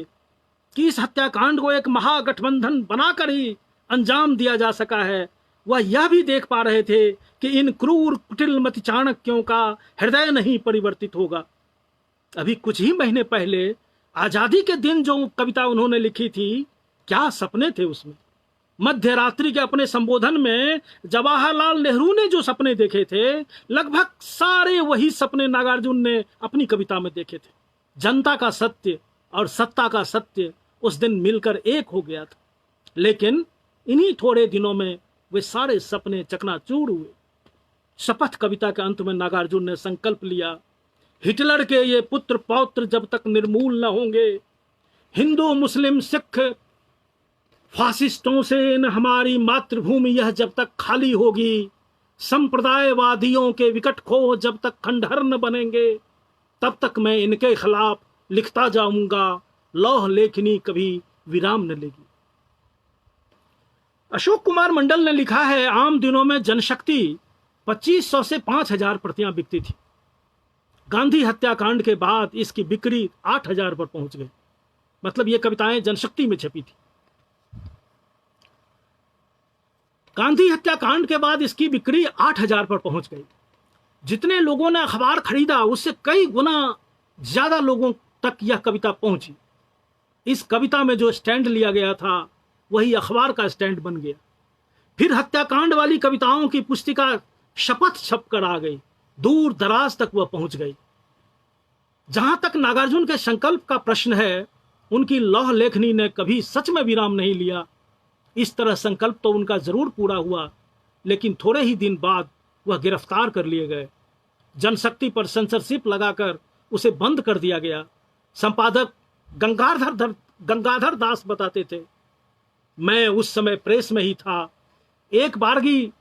कि इस हत्याकांड को एक महागठबंधन बनाकर ही अंजाम दिया जा सका है। वह यह भी देख पा रहे थे कि इन क्रूर कुटिलमति चाणक्यों का हृदय नहीं परिवर्तित होगा। अभी कुछ ही महीने पहले आजादी के दिन जो कविता उन्होंने लिखी थी, क्या सपने थे उसमें। मध्य रात्रि के अपने संबोधन में जवाहरलाल नेहरू ने जो सपने देखे थे, लगभग सारे वही सपने नागार्जुन ने अपनी कविता में देखे थे। जनता का सत्य और सत्ता का सत्य उस दिन मिलकर एक हो गया था, लेकिन इन्हीं थोड़े दिनों में वे सारे सपने चकनाचूर हुए। शपथ कविता के अंत में नागार्जुन ने संकल्प लिया, हिटलर के ये पुत्र पौत्र जब तक निर्मूल न होंगे, हिंदू मुस्लिम सिख फासिस्टों से न हमारी मातृभूमि यह जब तक खाली होगी, संप्रदायवादियों के विकट खोह जब तक खंडहर न बनेंगे, तब तक मैं इनके खिलाफ लिखता जाऊंगा, लौह लेखनी कभी विराम न लेगी। अशोक कुमार मंडल ने लिखा है, आम दिनों में जनशक्ति 2500 से 5000 प्रतियां बिकती थी। गांधी हत्याकांड के बाद इसकी बिक्री 8000 पर पहुंच गई। मतलब ये कविताएं जनशक्ति में छपी थी। गांधी हत्याकांड के बाद इसकी बिक्री 8000 पर पहुंच गई। जितने लोगों ने अखबार खरीदा उससे कई गुना ज्यादा लोगों तक यह कविता पहुंची। इस कविता में जो स्टैंड लिया गया था वही अखबार का स्टैंड बन गया। फिर हत्याकांड वाली कविताओं की पुस्तिका शपथ छपकर आ गई, दूर दराज तक वह पहुंच गई। जहां तक नागार्जुन के संकल्प का प्रश्न है, उनकी लौह लेखनी ने कभी सच में विराम नहीं लिया। इस तरह संकल्प तो उनका जरूर पूरा हुआ, लेकिन थोड़े ही दिन बाद वह गिरफ्तार कर लिए गए। जनशक्ति पर सेंसरशिप लगाकर उसे बंद कर दिया गया। संपादक गंगाधर दास बताते थे, मैं उस समय प्रेस में ही था। एक बारगी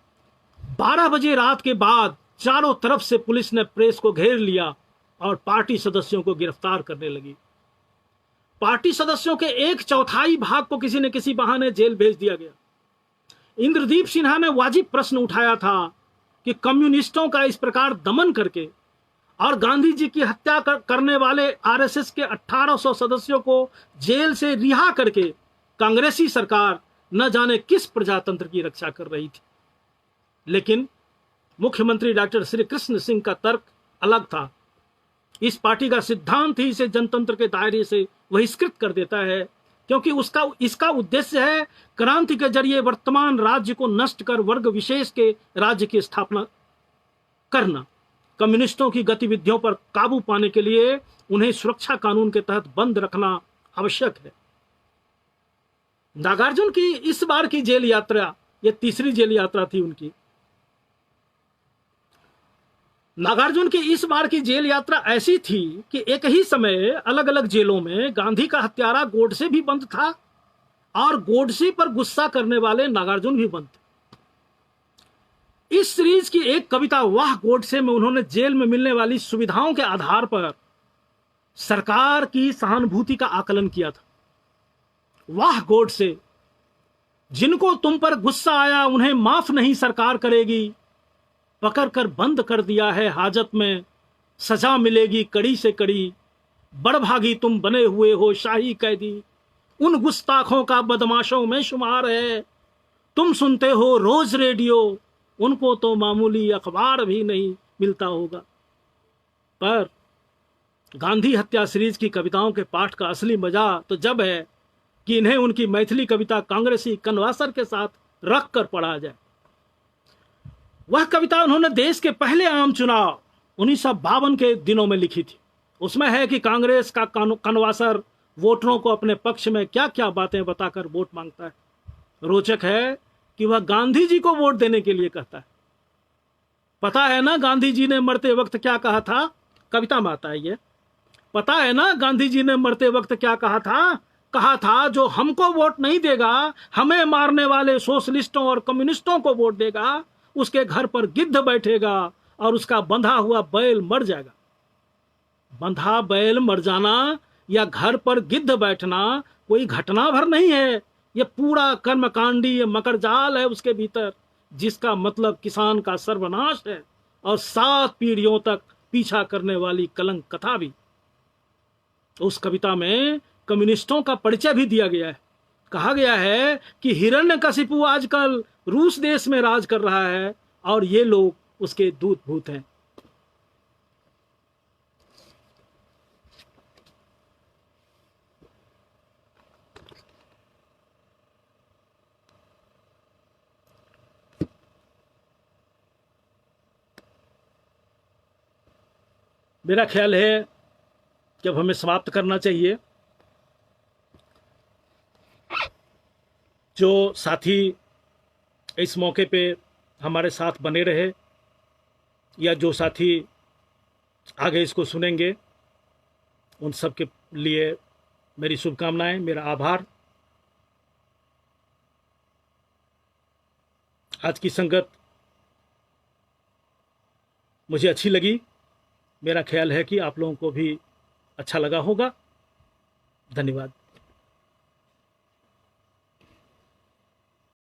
12 बजे रात के बाद चारों तरफ से पुलिस ने प्रेस को घेर लिया और पार्टी सदस्यों को गिरफ्तार करने लगी। पार्टी सदस्यों के 1/4 भाग को किसी न किसी बहाने जेल भेज दिया गया। इंद्रदीप सिन्हा ने वाजिब प्रश्न उठाया था कि कम्युनिस्टों का इस प्रकार दमन करके और गांधी जी की हत्या करने वाले आरएसएस के 1800 सदस्यों को जेल से रिहा करके कांग्रेसी सरकार न जाने किस प्रजातंत्र की रक्षा कर रही थी। लेकिन मुख्यमंत्री डॉक्टर श्री कृष्ण सिंह का तर्क अलग था। इस पार्टी का सिद्धांत ही इसे जनतंत्र के दायरे से बहिष्कृत कर देता है, क्योंकि इसका उद्देश्य है क्रांति के जरिए वर्तमान राज्य को नष्ट कर वर्ग विशेष के राज्य की स्थापना करना। कम्युनिस्टों की गतिविधियों पर काबू पाने के लिए उन्हें सुरक्षा कानून के तहत बंद रखना आवश्यक है। नागार्जुन की इस बार की जेल यात्रा, यह तीसरी जेल यात्रा थी उनकी। नागार्जुन की इस बार की जेल यात्रा ऐसी थी कि एक ही समय अलग अलग जेलों में गांधी का हत्यारा गोडसे भी बंद था और गोडसे पर गुस्सा करने वाले नागार्जुन भी बंद थे। इस सीरीज की एक कविता वाह गोडसे में उन्होंने जेल में मिलने वाली सुविधाओं के आधार पर सरकार की सहानुभूति का आकलन किया था। वाह गोडसे, जिनको तुम पर गुस्सा आया उन्हें माफ नहीं सरकार करेगी, पकड़ कर बंद कर दिया है हाजत में, सजा मिलेगी कड़ी से कड़ी, बड़भागी तुम बने हुए हो शाही कैदी, उन गुस्ताखों का बदमाशों में शुमार है। तुम सुनते हो रोज रेडियो, उनको तो मामूली अखबार भी नहीं मिलता होगा। पर गांधी हत्या सीरीज की कविताओं के पाठ का असली मजा तो जब है कि इन्हें उनकी मैथिली कविता कांग्रेसी कनवासर के साथ रख कर पढ़ा जाए। वह कविता उन्होंने देश के पहले आम चुनाव 1952 के दिनों में लिखी थी। उसमें है कि कांग्रेस का कनवासर वोटरों को अपने पक्ष में क्या क्या बातें बताकर वोट मांगता है। रोचक है कि वह गांधी जी को वोट देने के लिए कहता है। पता है ना गांधी जी ने मरते वक्त क्या कहा था? कविता में आता है ये। पता है ना गांधी जी ने मरते वक्त क्या कहा था? कहा था जो हमको वोट नहीं देगा, हमें मारने वाले सोशलिस्टों और कम्युनिस्टों को वोट देगा, उसके घर पर गिद्ध बैठेगा और उसका बंधा हुआ बैल मर जाएगा। बंधा बैल मर जाना या घर पर गिद्ध बैठना कोई घटना भर नहीं है, ये पूरा कर्मकांडी ये मकर जाल है उसके भीतर, जिसका मतलब किसान का सर्वनाश है और 7 पीढ़ियों तक पीछा करने वाली कलंक कथा भी। उस कविता में कम्युनिस्टों का परिचय भी दिया गया है। कहा गया है कि हिरण्यकशिपु आजकल रूस देश में राज कर रहा है और ये लोग उसके दूत भूत हैं। मेरा ख्याल है कि अब हमें समाप्त करना चाहिए। जो साथी इस मौके पे हमारे साथ बने रहे या जो साथी आगे इसको सुनेंगे, उन सब के लिए मेरी शुभकामनाएं, मेरा आभार। आज की संगत मुझे अच्छी लगी। मेरा ख्याल है कि आप लोगों को भी अच्छा लगा होगा। धन्यवाद।